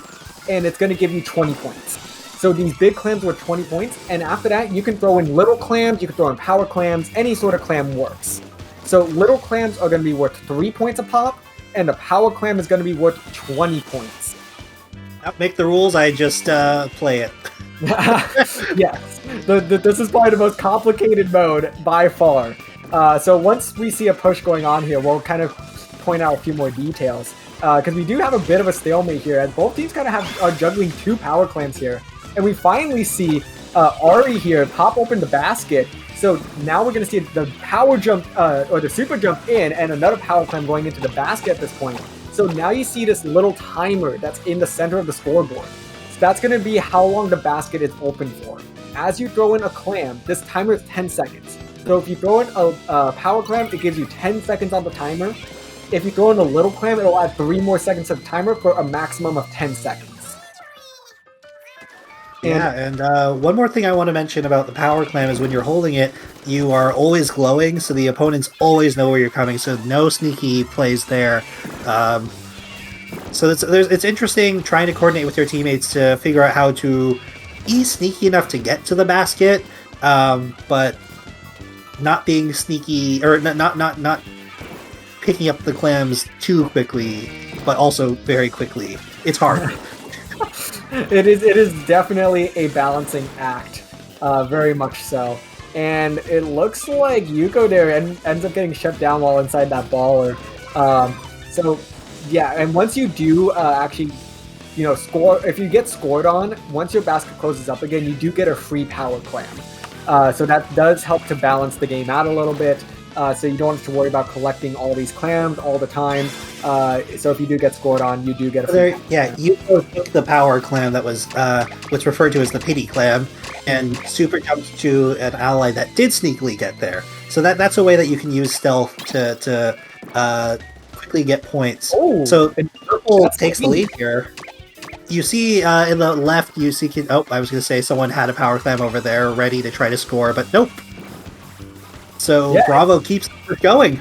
[SPEAKER 1] and it's going to give you 20 points. So these big clams were 20 points, and after that, you can throw in little clams, you can throw in power clams, any sort of clam works. So little clams are going to be worth 3 points a pop, and the power clam is going to be worth 20 points.
[SPEAKER 2] Don't make the rules, I just play it.
[SPEAKER 1] Yes, this is probably the most complicated mode by far. So once we see a push going on here, we'll kind of point out a few more details. Because we do have a bit of a stalemate here, as both teams kind of are juggling 2 power clams here. And we finally see Ari here pop open the basket. So now we're going to see the power jump, or the super jump in, and another power clam going into the basket at this point. So now you see this little timer that's in the center of the scoreboard. So that's going to be how long the basket is open for. As you throw in a clam, this timer is 10 seconds. So if you throw in a power clam, it gives you 10 seconds on the timer. If you throw in a little clam, it'll add 3 more seconds to the timer for a maximum of 10 seconds.
[SPEAKER 2] And one more thing I want to mention about the power clam is when you're holding it, you are always glowing, so the opponents always know where you're coming, so no sneaky plays there. So it's interesting trying to coordinate with your teammates to figure out how to be sneaky enough to get to the basket, but not being sneaky, or not picking up the clams too quickly, but also very quickly. It's hard.
[SPEAKER 1] It is definitely a balancing act, very much so. And it looks like Yuko there ends up getting shut down while inside that baller. So yeah, and once you do actually, score, if you get scored on, once your basket closes up again, you do get a free power clam. So that does help to balance the game out a little bit. So you don't have to worry about collecting all these clams all the time. So if you do get scored on, you do get a free
[SPEAKER 2] you took the power clam that was what's referred to as the pity clam, and super jumped to an ally that did sneakily get there. So that's a way that you can use stealth to quickly get points.
[SPEAKER 1] Oh,
[SPEAKER 2] so purple takes the lead here. You see in the left, I was going to say someone had a power clam over there ready to try to score, but nope. So yeah. Bravo keeps going.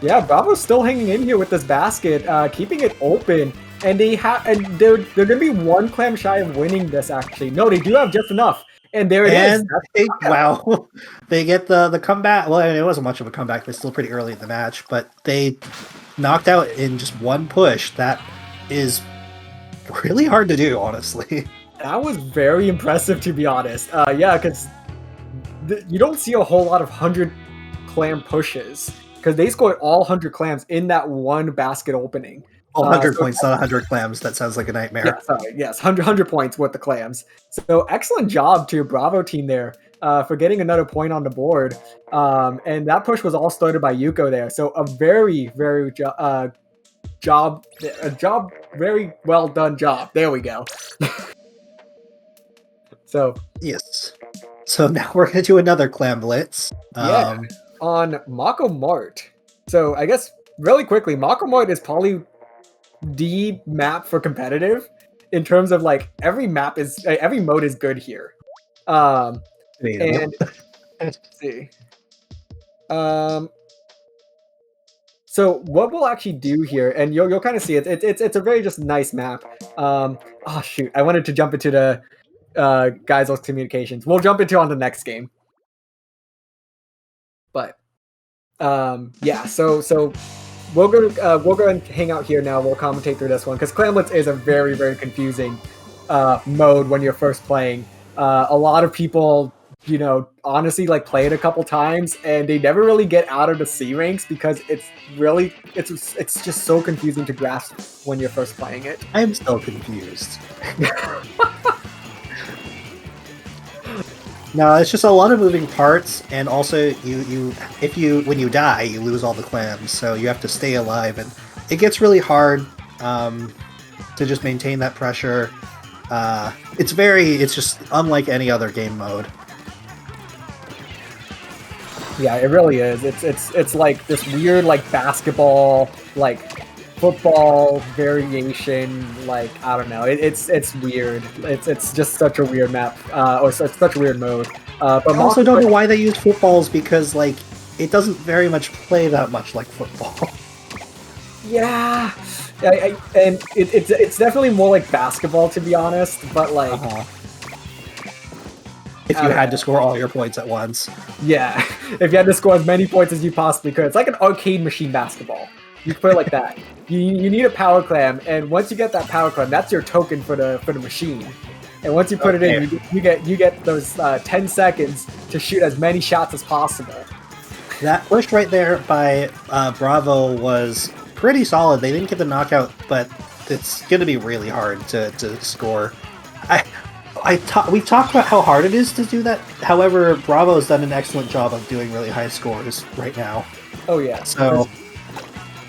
[SPEAKER 1] Yeah, Bravo's still hanging in here with this basket, keeping it open. And they're gonna be 1 clam shy of winning this. Actually, no, they do have just enough. And there it is.
[SPEAKER 2] Wow, they get the comeback. Well, I mean, it wasn't much of a comeback. They're still pretty early in the match, but they knocked out in just 1 push. That is really hard to do, honestly.
[SPEAKER 1] That was very impressive, to be honest. Yeah, because you don't see a whole lot of 100 clam pushes, because they scored all 100 clams in that 1 basket opening.
[SPEAKER 2] 100 points, not 100 clams. That sounds like a nightmare.
[SPEAKER 1] Yeah, sorry. Yes, 100 points with the clams. So excellent job to Bravo team there for getting another point on the board. And that push was all started by Yuko there. So a very, very very well done job. There we go. So
[SPEAKER 2] yes. So now we're going to do another clam blitz.
[SPEAKER 1] On Mako Mart. So I guess really quickly, Mako Mart is probably the map for competitive in terms of like every mode is good here. And let's see. So what we'll actually do here, and you'll kind of see it. It's a very just nice map. Oh shoot! I wanted to jump into the Geisel's communications. We'll jump into on the next game. But yeah, so we'll go and hang out here now. We'll commentate through this one because Clamblitz is a very, very confusing mode when you're first playing. A lot of people, honestly like play it a couple times and they never really get out of the C ranks because it's just so confusing to grasp when you're first playing it.
[SPEAKER 2] I'm still confused. No, it's just a lot of moving parts, and also when you die, you lose all the clams, so you have to stay alive, and it gets really hard to just maintain that pressure. It's just unlike any other game mode.
[SPEAKER 1] Yeah, it really is. It's like this weird like basketball, like football variation. Like I don't know. It's weird. It's just such a weird map, or such a weird mode. But
[SPEAKER 2] I also don't know why they use footballs because like it doesn't very much play that much like football.
[SPEAKER 1] Yeah, and it's definitely more like basketball to be honest. But like.
[SPEAKER 2] If you had to score all your points at once.
[SPEAKER 1] Yeah, if you had to score as many points as you possibly could. It's like an arcade machine basketball. You put it like that. You need a power clam, and once you get that power clam, that's your token for the machine. And once you put it in, you get those 10 seconds to shoot as many shots as possible.
[SPEAKER 2] That push right there by Bravo was pretty solid. They didn't get the knockout, but it's going to be really hard to score. We've talked about how hard it is to do that. However, Bravo's done an excellent job of doing really high scores right now.
[SPEAKER 1] Oh yeah.
[SPEAKER 2] So,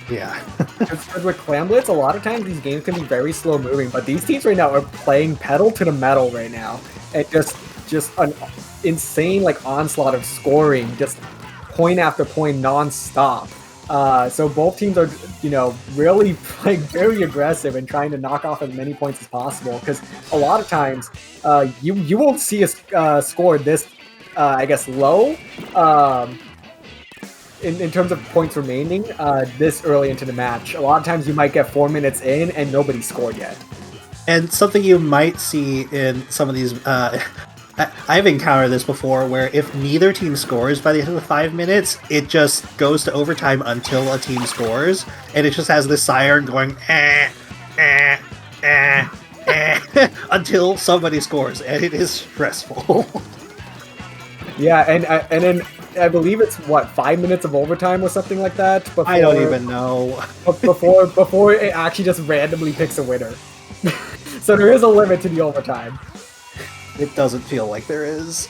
[SPEAKER 2] yeah.
[SPEAKER 1] Because with Clamblitz, a lot of times these games can be very slow moving, but these teams right now are playing pedal to the metal right now, and just an insane like onslaught of scoring, just point after point non-stop. So both teams are, really playing very aggressive and trying to knock off as many points as possible. Because a lot of times, you won't see a score this, I guess, low in terms of points remaining this early into the match. A lot of times you might get 4 minutes in and nobody scored yet.
[SPEAKER 2] And something you might see in some of these... I've encountered this before, where if neither team scores by the end of the 5 minutes, it just goes to overtime until a team scores, and it just has this siren going until somebody scores, and it is stressful.
[SPEAKER 1] Yeah, and then I believe it's 5 minutes of overtime or something like that. Before,
[SPEAKER 2] I don't even know.
[SPEAKER 1] before it actually just randomly picks a winner. So there is a limit to the overtime.
[SPEAKER 2] It doesn't feel like there is.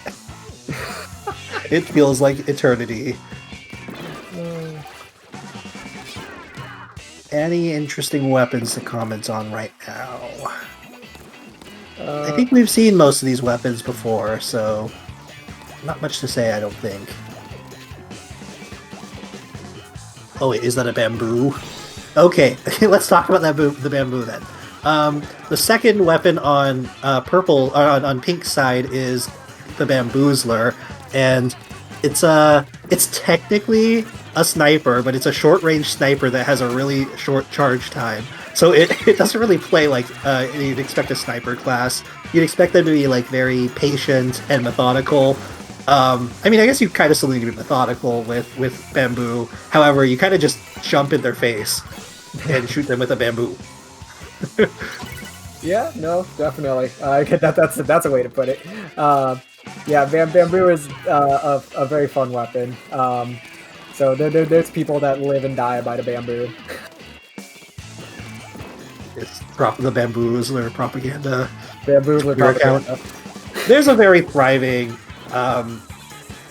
[SPEAKER 2] It feels like eternity. Any interesting weapons to comment on right now? I think we've seen most of these weapons before, so not much to say, I don't think. Oh wait, is that a bamboo? Okay, let's talk about the bamboo then. The second weapon on on Pink's side is the Bamboozler, and it's technically a sniper, but it's a short-range sniper that has a really short charge time. So it doesn't really play like you'd expect a sniper class. You'd expect them to be like very patient and methodical. I mean, I guess you kind of still need to be methodical with bamboo. However, you kind of just jump in their face and shoot them with a bamboo.
[SPEAKER 1] Yeah, no, definitely. I get that. That's a way to put it. Yeah, bamboo is a very fun weapon. So there's people that live and die by the bamboo.
[SPEAKER 2] It's the Bamboozler propaganda.
[SPEAKER 1] Bamboozler propaganda.
[SPEAKER 2] There's a very thriving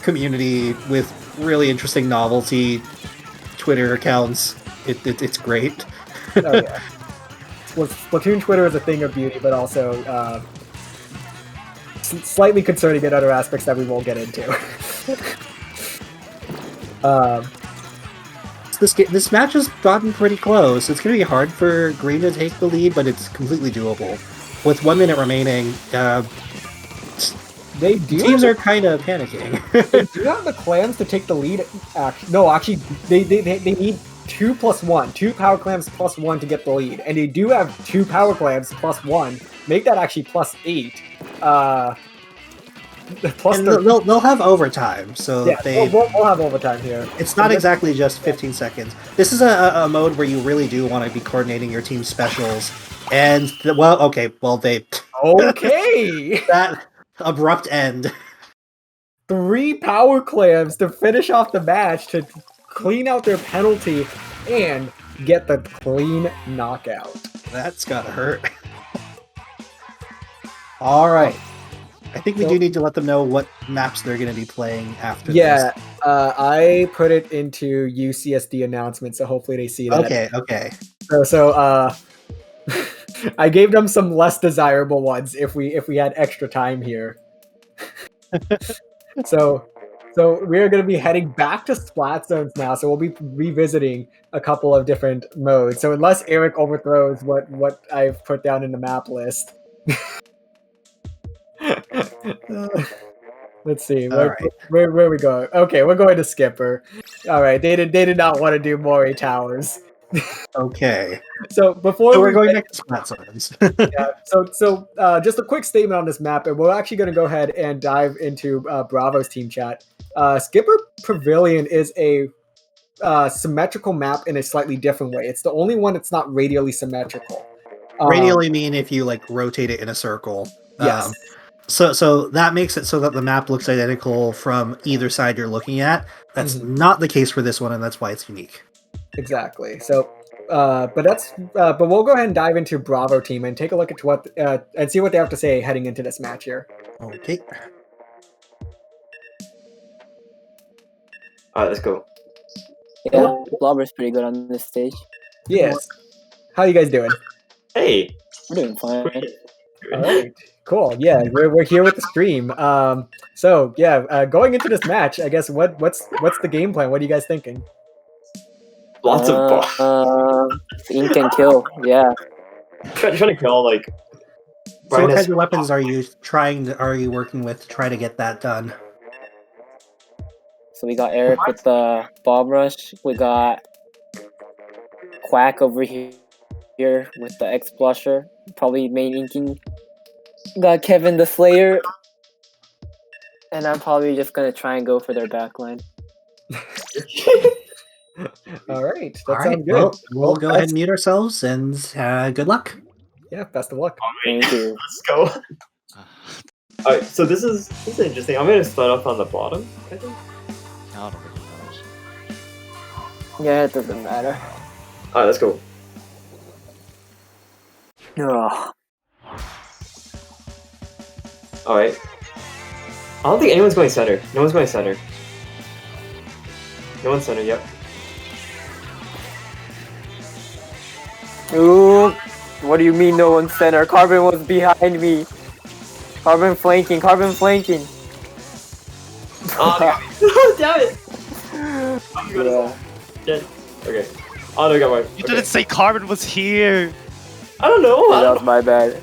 [SPEAKER 2] community with really interesting novelty Twitter accounts. It's great.
[SPEAKER 1] Oh yeah. Well, Splatoon Twitter is a thing of beauty, but also slightly concerning in other aspects that we won't get into.
[SPEAKER 2] This match has gotten pretty close. It's going to be hard for Green to take the lead, but it's completely doable. With 1 minute remaining, teams are kind of panicking.
[SPEAKER 1] They do have the clams to take the lead. Actually, they need 2 + 1. 2 power clams plus 1 to get the lead. And they do have 2 power clams plus 1. Make that actually +8.
[SPEAKER 2] And they'll have overtime, so
[SPEAKER 1] yeah, we'll have overtime here.
[SPEAKER 2] It's not exactly just 15 seconds. This is a mode where you really do want to be coordinating your team's specials. And, they...
[SPEAKER 1] Okay!
[SPEAKER 2] abrupt end.
[SPEAKER 1] 3 power clams to finish off the match to clean out their penalty and get the clean knockout.
[SPEAKER 2] That's gotta hurt. All right. I think we do need to let them know what maps they're going to be playing after
[SPEAKER 1] Yeah,
[SPEAKER 2] this.
[SPEAKER 1] I put it into UCSD announcements, so hopefully they see that.
[SPEAKER 2] Okay.
[SPEAKER 1] So I gave them some less desirable ones if we had extra time here. So we're going to be heading back to Splat Zones now. So we'll be revisiting a couple of different modes. So unless Eric overthrows what I've put down in the map list. Let's see. Where we go? Okay, we're going to Skipper. All right, they did not want to do Mori Towers.
[SPEAKER 2] Okay.
[SPEAKER 1] So before
[SPEAKER 2] we're going back to Splat Zones.
[SPEAKER 1] Yeah. So just a quick statement on this map, and we're actually going to go ahead and dive into Bravo's team chat. Skipper Pavilion is a symmetrical map in a slightly different way. It's the only one that's not radially symmetrical.
[SPEAKER 2] Radially mean if you like rotate it in a circle.
[SPEAKER 1] Yes.
[SPEAKER 2] So that makes it so that the map looks identical from either side you're looking at. That's not the case for this one, and that's why it's unique.
[SPEAKER 1] Exactly. So, but we'll go ahead and dive into Bravo team and take a look at what and see what they have to say heading into this match here.
[SPEAKER 2] Okay.
[SPEAKER 7] All right, let's go.
[SPEAKER 8] Yeah, Blobber's pretty good on this stage.
[SPEAKER 1] Yes. How you guys doing?
[SPEAKER 7] Hey.
[SPEAKER 8] We're doing fine.
[SPEAKER 1] All right. Cool. Yeah, we're here with the stream. So yeah, going into this match, I guess what's the game plan? What are you guys thinking?
[SPEAKER 7] Lots of
[SPEAKER 8] ink and kill. Yeah.
[SPEAKER 7] trying to kill like.
[SPEAKER 2] So what kinds of weapons are you working with to try to get that done?
[SPEAKER 8] So we got Eric with the Bomb Rush. We got Quack over here with the X Blusher. Probably main inking. Got Kevin the Slayer. And I'm probably just gonna try and go for their backline.
[SPEAKER 1] All right. That
[SPEAKER 2] All right.
[SPEAKER 1] sounds good.
[SPEAKER 2] We'll go ahead and mute ourselves, and good luck.
[SPEAKER 1] Yeah, best of luck.
[SPEAKER 8] Thank you.
[SPEAKER 7] Let's go. Alright, so this is interesting. I'm gonna start off on the bottom, I think.
[SPEAKER 9] I don't really know.
[SPEAKER 8] Yeah, it doesn't matter.
[SPEAKER 7] Alright, let's go.
[SPEAKER 8] Ugh.
[SPEAKER 7] Alright. I don't think anyone's going center. No one's going center. No one's center, yep.
[SPEAKER 8] Ooh, what do you mean no one's center? Carbon was behind me. Carbon flanking.
[SPEAKER 7] Oh, damn it!
[SPEAKER 8] Yeah.
[SPEAKER 7] Dead. Okay. Oh, no, I got one.
[SPEAKER 9] You didn't say Carbon was here!
[SPEAKER 7] I don't know.
[SPEAKER 8] That was my bad.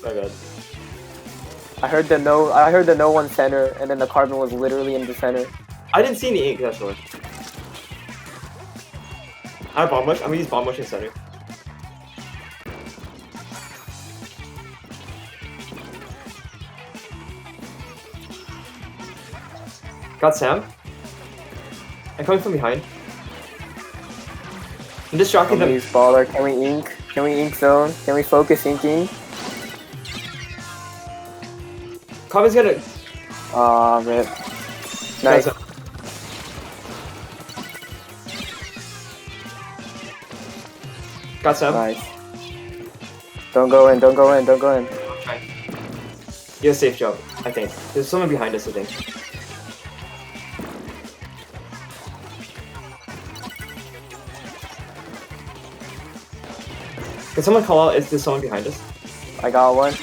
[SPEAKER 7] My bad.
[SPEAKER 8] I heard the no one center, and then the Carbon was literally in the center.
[SPEAKER 7] I didn't see any ink, that's why. I have Bomb Rush. I'm gonna use Bomb Rush in center. Got Sam. I'm coming from behind. I'm distracting them.
[SPEAKER 8] Use baller. Can we ink? Can we ink zone? Can we focus inking?
[SPEAKER 7] Carbon's gonna.
[SPEAKER 8] Aw, rip. Nice.
[SPEAKER 7] Got Sam.
[SPEAKER 8] Nice. Don't go in.
[SPEAKER 7] Okay. You have a safe job, I think. There's someone behind us, I think. Can someone call out? Is there someone behind us?
[SPEAKER 8] I got one.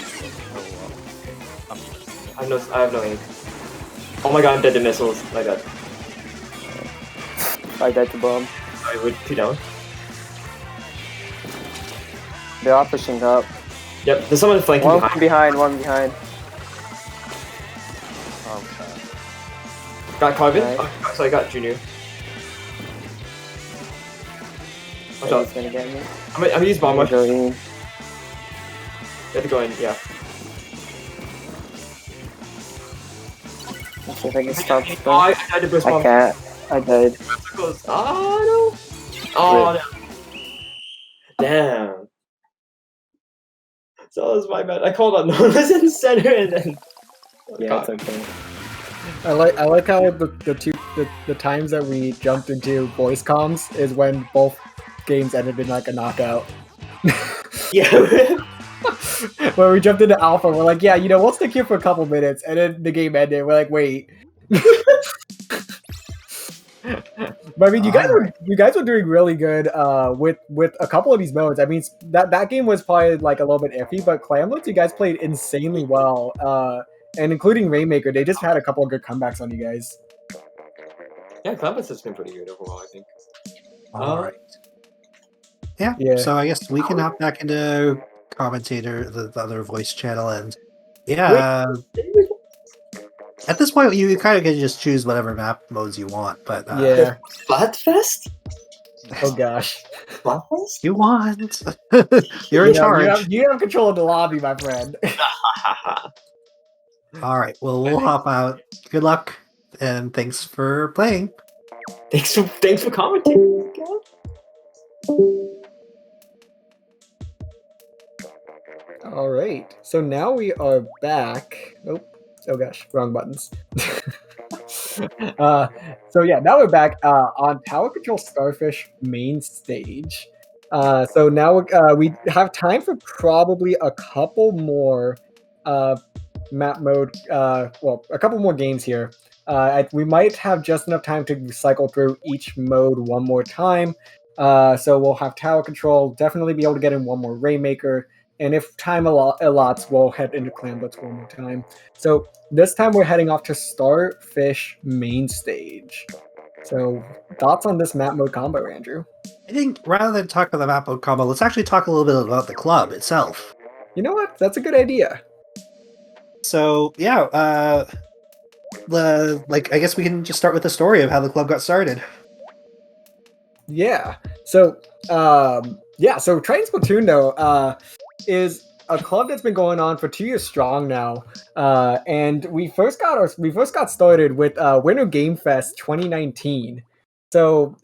[SPEAKER 7] I have no ink. Oh my god, I'm dead to missiles. My god.
[SPEAKER 8] I died to bomb.
[SPEAKER 7] I would 2 down.
[SPEAKER 8] They're all pushing up.
[SPEAKER 7] Yep, there's someone flanking
[SPEAKER 8] One
[SPEAKER 7] behind.
[SPEAKER 8] behind.
[SPEAKER 7] Got Carbon.
[SPEAKER 8] Nice.
[SPEAKER 7] Oh, so I got Junior. Watch
[SPEAKER 8] He's
[SPEAKER 7] out.
[SPEAKER 8] gonna get me.
[SPEAKER 7] I'm gonna use Bomb Rush.
[SPEAKER 8] Go
[SPEAKER 7] You
[SPEAKER 8] in.
[SPEAKER 7] have to go in, yeah.
[SPEAKER 8] Let's see if I can stop this.
[SPEAKER 7] Oh, I died to burst
[SPEAKER 8] I
[SPEAKER 7] bomb.
[SPEAKER 8] can't. I died.
[SPEAKER 7] Oh no! Oh no! Damn. So that was my bad. I called out no one was in the center and then
[SPEAKER 8] Yeah, it's okay.
[SPEAKER 1] I like how the times that we jumped into voice comms is when both games ended in like a knockout.
[SPEAKER 7] Yeah.
[SPEAKER 1] Where we jumped into alpha, we're like, yeah, we'll stick here for a couple minutes, and then the game ended. We're like, wait. But I mean, you guys were doing really good with a couple of these modes. I mean, that game was probably like a little bit iffy, but Clamlets, you guys played insanely well. And including Rainmaker, they just had a couple of good comebacks on you guys.
[SPEAKER 7] Yeah, Clamlets has been pretty good overall, I think.
[SPEAKER 2] All right.
[SPEAKER 1] Yeah.
[SPEAKER 2] So I guess we can hop back into commentator, the other voice channel, and yeah. At this point, you kind of can just choose whatever map modes you want, but
[SPEAKER 1] Yeah.
[SPEAKER 7] Splatfest?
[SPEAKER 1] Oh gosh.
[SPEAKER 7] Splatfest?
[SPEAKER 2] you want. You're in charge.
[SPEAKER 1] You have control of the lobby, my friend.
[SPEAKER 2] All right. Well, we'll hop out. Good luck, and thanks for playing.
[SPEAKER 7] Thanks for commenting.
[SPEAKER 1] All right. So now we are back. Oh gosh, wrong buttons. So yeah, now we're back on Tower Control Starfish main stage. So now we have time for probably a couple more map mode. Well, a couple more games here. We might have just enough time to cycle through each mode one more time. So we'll have Tower Control, definitely be able to get in one more Rainmaker. And if time allots, we'll head into Clamblitz one more time. So this time we're heading off to Starfish main stage. So thoughts on this map mode combo, Andrew?
[SPEAKER 2] I think rather than talk about the map mode combo, let's actually talk a little bit about the club itself.
[SPEAKER 1] You know what? That's a good idea.
[SPEAKER 2] So yeah, I guess we can just start with the story of how the club got started.
[SPEAKER 1] Yeah. So so Triton Splatoon though is a club that's been going on for 2 years strong now, and we first got started with Winter Game Fest 2019. So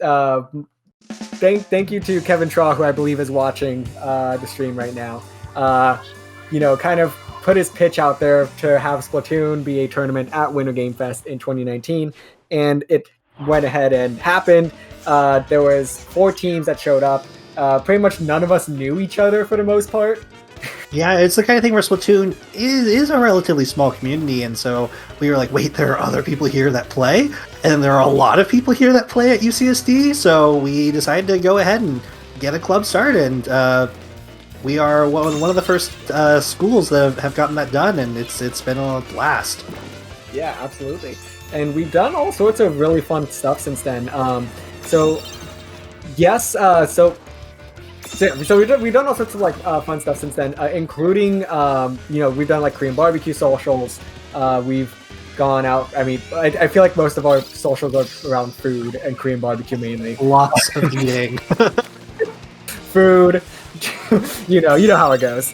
[SPEAKER 1] thank you to Kevin Traw, who I believe is watching the stream right now. Kind of put his pitch out there to have Splatoon be a tournament at Winter Game Fest in 2019, and it went ahead and happened. There was 4 teams that showed up. Pretty much none of us knew each other for the most part.
[SPEAKER 2] Yeah, it's the kind of thing where Splatoon is a relatively small community, and so we were like, wait, there are other people here that play? And there are a lot of people here that play at UCSD, so we decided to go ahead and get a club started, and we are one of the first schools that have gotten that done, and it's been a blast.
[SPEAKER 1] Yeah, absolutely. And we've done all sorts of really fun stuff since then. So we've done all sorts of fun stuff since then, including we've done like Korean barbecue socials. We've gone out. I mean, I feel like most of our socials are around food and Korean barbecue mainly.
[SPEAKER 2] Lots of eating,
[SPEAKER 1] food. you know how it goes.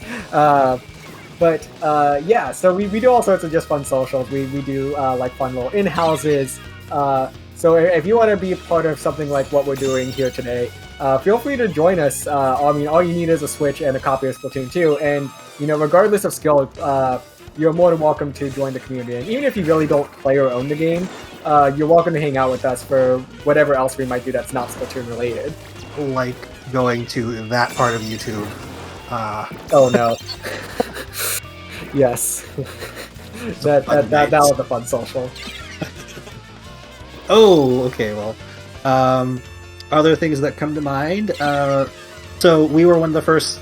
[SPEAKER 1] So we do all sorts of just fun socials. We do like fun little in-houses. So if you want to be a part of something like what we're doing here today, feel free to join us. I mean, all you need is a Switch and a copy of Splatoon 2, and regardless of skill, you're more than welcome to join the community. And even if you really don't play or own the game, you're welcome to hang out with us for whatever else we might do that's not Splatoon related.
[SPEAKER 2] like going to that part of YouTube.
[SPEAKER 1] Oh no. Yes. that was a fun social.
[SPEAKER 2] Oh, okay, well. Other things that come to mind. So we were one of the first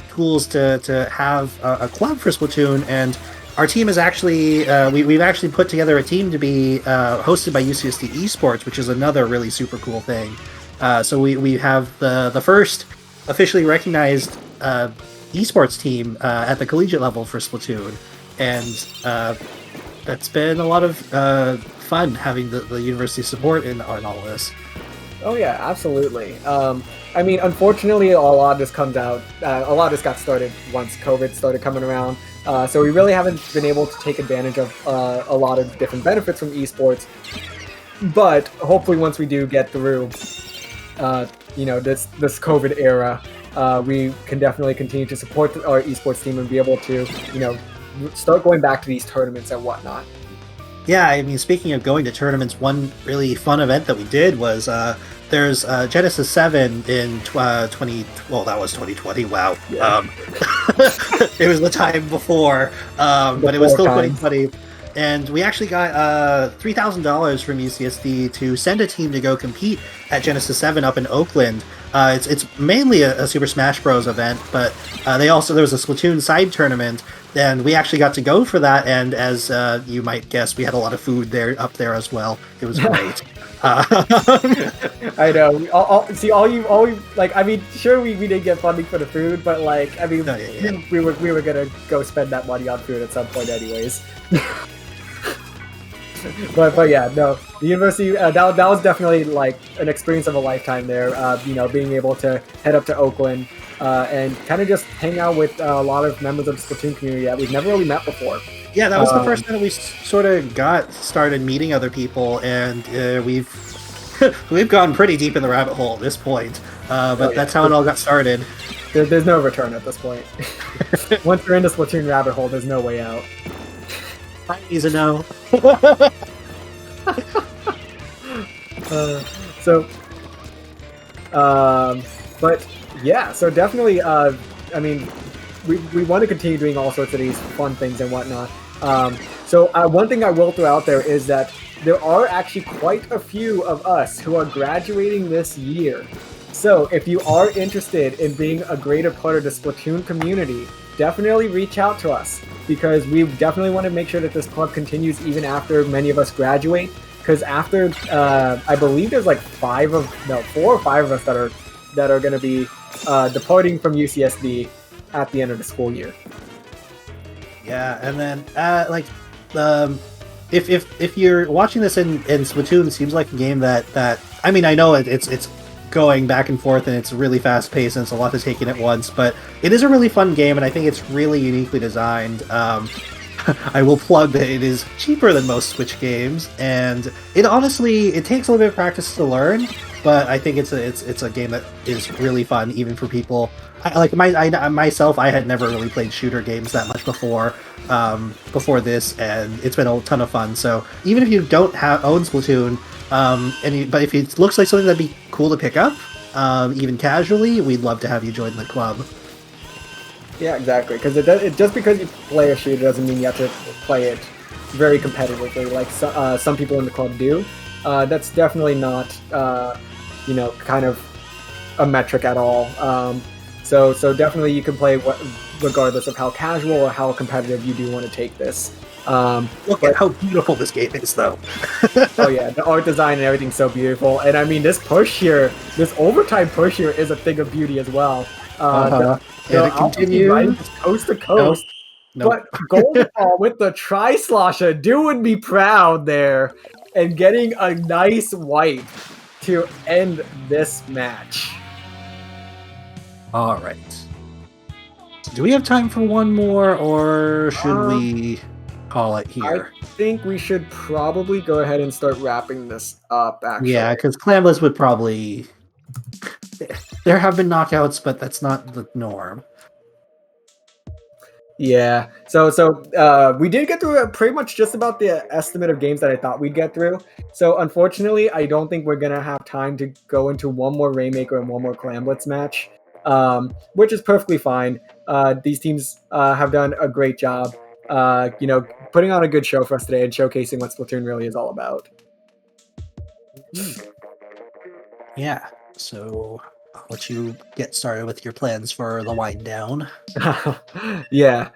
[SPEAKER 2] schools to have a club for Splatoon, and our team is actually, we've actually put together a team to be hosted by UCSD Esports, which is another really super cool thing. So we have the first officially recognized esports team at the collegiate level for Splatoon, and that's been a lot of fun having the university support in all this.
[SPEAKER 1] Oh yeah, absolutely. I mean, unfortunately, a lot of this got started once COVID started coming around. So we really haven't been able to take advantage of a lot of different benefits from esports. But hopefully, once we do get through, this COVID era, we can definitely continue to support our esports team and be able to, start going back to these tournaments and whatnot.
[SPEAKER 2] Yeah, I mean, speaking of going to tournaments, one really fun event that we did was there's Genesis 7 in 20... Well, that was 2020, wow.
[SPEAKER 1] Yeah.
[SPEAKER 2] It was the time before, but it was still pretty funny. And we actually got $3,000 from UCSD to send a team to go compete at Genesis 7 up in Oakland. It's mainly a Super Smash Bros. Event, but there was a Splatoon side tournament, and we actually got to go for that. And as you might guess, we had a lot of food up there as well. It was great.
[SPEAKER 1] I know. I mean, sure, we did get funding for the food, but like, I mean, we were gonna go spend that money on food at some point, anyways. But yeah, no, the university that was definitely like an experience of a lifetime there. Being able to head up to Oakland and kind of just hang out with a lot of members of the Splatoon community that we've never really met before.
[SPEAKER 2] Yeah, that was the first time that we sort of started meeting other people, and we've gone pretty deep in the rabbit hole at this point. But that's how it all got started.
[SPEAKER 1] There's no return at this point. Once you're in the Splatoon rabbit hole, there's no way out.
[SPEAKER 2] He's a no.
[SPEAKER 1] But yeah, so definitely, I mean, we want to continue doing all sorts of these fun things and whatnot. One thing I will throw out there is that there are actually quite a few of us who are graduating this year. So if you are interested in being a greater part of the Splatoon community, definitely reach out to us, because we definitely want to make sure that this club continues even after many of us graduate. Because after, I believe there's like 4 or 5 of us that are going to be departing from UCSD at the end of the school year.
[SPEAKER 2] Yeah, and then if you're watching this in Splatoon, it seems like a game that I mean, I know it's going back and forth and it's really fast paced and it's a lot to take in at once, but it is a really fun game and I think it's really uniquely designed. I will plug that it is cheaper than most Switch games, and it takes a little bit of practice to learn, but I think it's a game that is really fun even for people. Myself, I had never really played shooter games that much before this, and it's been a ton of fun. So even if you don't own Splatoon, but if it looks like something that'd be cool to pick up, even casually, we'd love to have you join the club.
[SPEAKER 1] Yeah, exactly. Because just because you play a shooter doesn't mean you have to play it very competitively, like some people in the club do. That's definitely not, kind of a metric at all. So definitely you can play regardless of how casual or how competitive you do want to take this.
[SPEAKER 2] Look at how beautiful this game is, though.
[SPEAKER 1] Oh yeah, the art design and everything's so beautiful. And I mean, this overtime push here is a thing of beauty as well.
[SPEAKER 2] And it continues
[SPEAKER 1] coast to coast.
[SPEAKER 2] Nope.
[SPEAKER 1] But Golden Ball with the tri-slosher doing me proud there and getting a nice wipe to end this match.
[SPEAKER 2] All right. Do we have time for one more, or should we call it here?
[SPEAKER 1] I think we should probably go ahead and start wrapping this up, actually.
[SPEAKER 2] Yeah, because Clambless would probably... There have been knockouts, but that's not the norm.
[SPEAKER 1] Yeah, so we did get through pretty much just about the estimate of games that I thought we'd get through. So unfortunately, I don't think we're going to have time to go into one more Rainmaker and one more Clamblitz match, which is perfectly fine. These teams have done a great job, putting on a good show for us today and showcasing what Splatoon really is all about.
[SPEAKER 2] Yeah, so I'll let you get started with your plans for the wind down.
[SPEAKER 1] Yeah,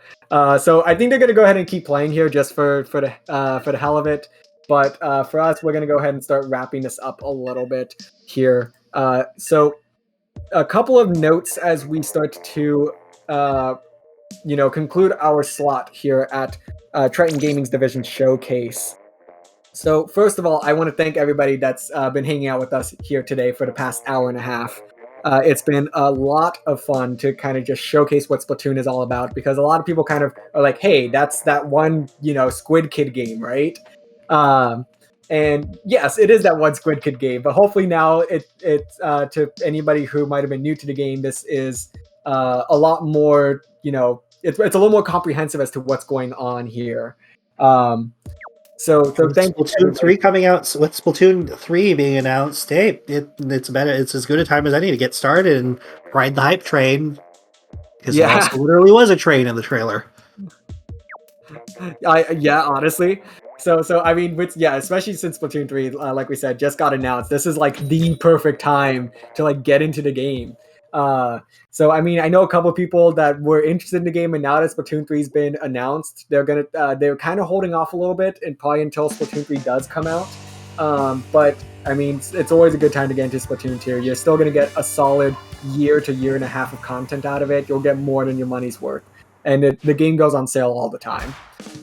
[SPEAKER 1] so I think they're gonna go ahead and keep playing here just for the hell of it. But for us, we're gonna go ahead and start wrapping this up a little bit here. So a couple of notes as we start to conclude our slot here at Triton Gaming's Division Showcase. So first of all, I want to thank everybody that's been hanging out with us here today for the past hour and a half. It's been a lot of fun to kind of just showcase what Splatoon is all about, because a lot of people kind of are like, hey, that's that one, Squid Kid game, right? And yes, it is that one Squid Kid game, but hopefully now it's to anybody who might have been new to the game, this is a lot more, it's a little more comprehensive as to what's going on here. So thank you.
[SPEAKER 2] Splatoon 3 coming out with Splatoon 3 being announced. Hey, it's as good a time as any to get started and ride the hype train. Because there also literally was a train in the trailer.
[SPEAKER 1] Yeah, honestly. So I mean, especially since Splatoon 3, like we said, just got announced. This is like the perfect time to like get into the game. So I mean, I know a couple of people that were interested in the game, and now that Splatoon 3's been announced, they're kind of holding off a little bit, and probably until Splatoon 3 does come out. But I mean, it's always a good time to get into Splatoon 2. You're still going to get a solid year to year and a half of content out of it. You'll get more than your money's worth, and the game goes on sale all the time.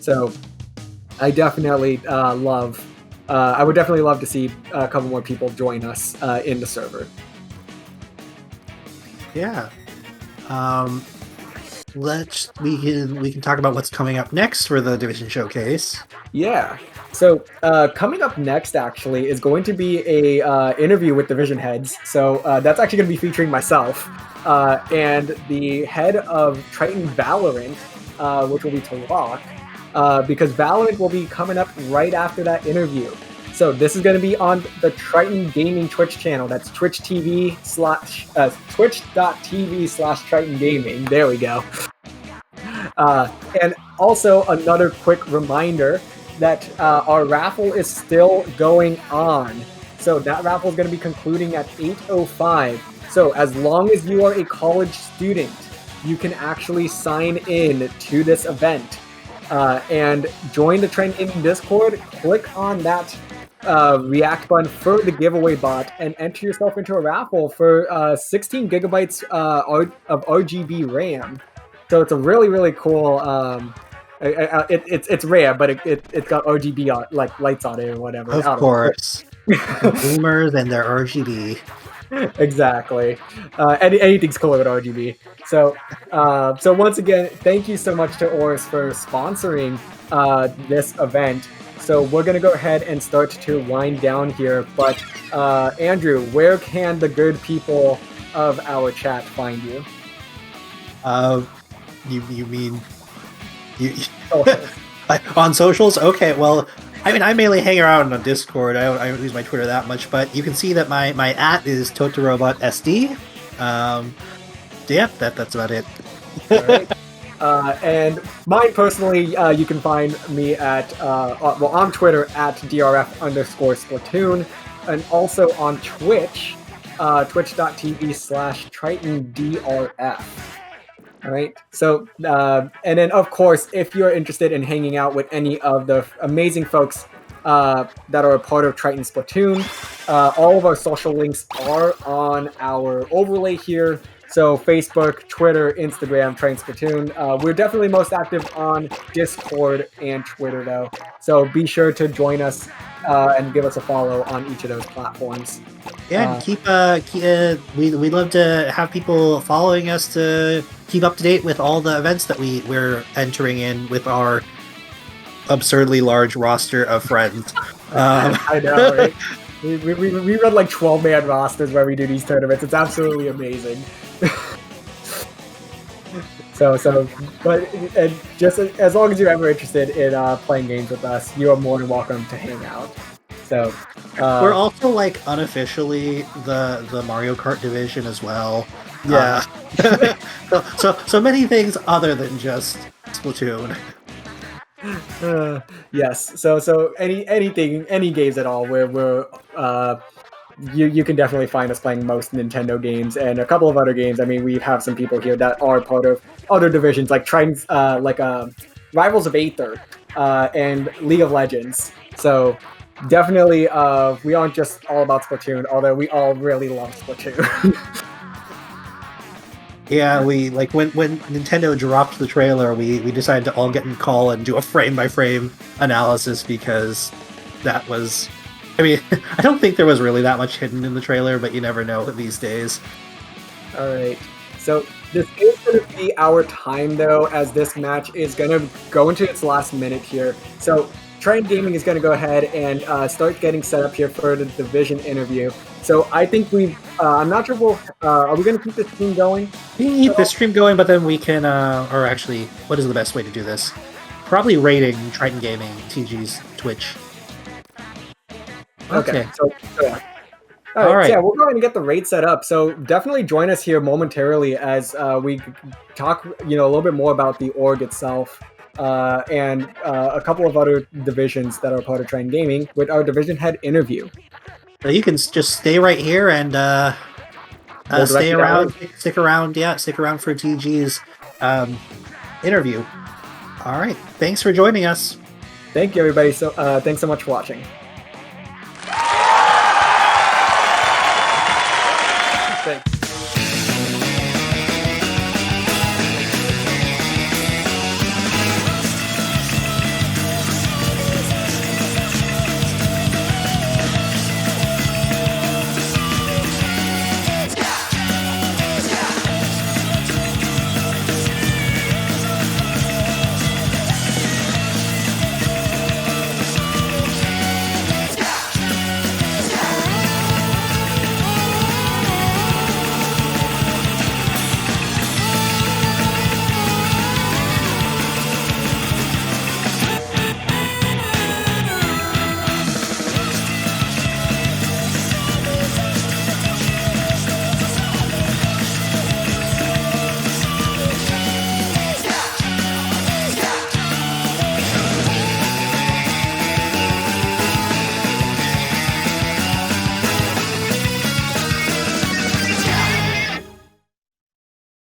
[SPEAKER 1] So I definitely I would definitely love to see a couple more people join us in the server.
[SPEAKER 2] Yeah. We can talk about what's coming up next for the Division Showcase.
[SPEAKER 1] Yeah. So coming up next, actually, is going to be a interview with Division heads. So that's actually going to be featuring myself and the head of Triton Valorant, which will be Talak, because Valorant will be coming up right after that interview. So this is going to be on the Triton Gaming Twitch channel. That's twitch.tv/Triton Gaming. There we go. And also another quick reminder that our raffle is still going on. So that raffle is going to be concluding at 8:05. So as long as you are a college student, you can actually sign in to this event and join the Triton Gaming Discord. Click on that React button for the giveaway bot and enter yourself into a raffle for 16 gigabytes of RGB RAM. So it's a really, really cool. It's rare, but it's got RGB like lights on it or whatever.
[SPEAKER 2] Of course, gamers and their RGB.
[SPEAKER 1] Exactly. Anything's cooler with RGB. So once again, thank you so much to Oris for sponsoring this event. So we're going to go ahead and start to wind down here. But Andrew, where can the good people of our chat find you?
[SPEAKER 2] You mean on socials? Okay, well, I mean, I mainly hang around on Discord. I don't use my Twitter that much, but you can see that my @ is Totorobot SD. That's about it.
[SPEAKER 1] All right. And mine personally, you can find me at on Twitter at DRF_Splatoon, and also on Twitch, twitch.tv/TritonDRF. All right. So, and then of course, if you're interested in hanging out with any of the amazing folks that are a part of Triton Splatoon, all of our social links are on our overlay here. So Facebook, Twitter, Instagram, Triton Splatoon. We're definitely most active on Discord and Twitter, though. So be sure to join us and give us a follow on each of those platforms.
[SPEAKER 2] Yeah, and we'd love to have people following us to keep up to date with all the events that we're entering in with our absurdly large roster of friends.
[SPEAKER 1] I know, right? We run like 12-man rosters where we do these tournaments. It's absolutely amazing. But just as long as you're ever interested in playing games with us, you are more than welcome to hang out. So
[SPEAKER 2] we're also like unofficially the Mario Kart division as well.
[SPEAKER 1] Yeah.
[SPEAKER 2] So many things other than just Splatoon.
[SPEAKER 1] Yes. So any games at all we're you can definitely find us playing most Nintendo games and a couple of other games. I mean, we have some people here that are part of other divisions like Triton's, Rivals of Aether and League of Legends. So definitely, we aren't just all about Splatoon, although we all really love Splatoon.
[SPEAKER 2] Yeah, we like when Nintendo dropped the trailer, we decided to all get in call and do a frame-by-frame analysis because that was... I mean, I don't think there was really that much hidden in the trailer, but you never know these days.
[SPEAKER 1] All right. So this is going to be our time, though, as this match is going to go into its last minute here. So Triton Gaming is going to go ahead and start getting set up here for the division interview. So I think I'm not sure are we going to keep this stream going?
[SPEAKER 2] We can keep this stream going, but then we can, or actually, what is the best way to do this? Probably rating Triton Gaming, TG's Twitch. Okay.
[SPEAKER 1] So yeah.
[SPEAKER 2] All right.
[SPEAKER 1] Yeah, we'll go ahead and get the rate set up. So definitely join us here momentarily as we talk, a little bit more about the org itself and a couple of other divisions that are part of Triton Gaming with our division head interview.
[SPEAKER 2] So you can just stay right here and stay around, stick around for TG's interview. All right. Thanks for joining us.
[SPEAKER 1] Thank you, everybody. So thanks so much for watching.
[SPEAKER 4] Thanks.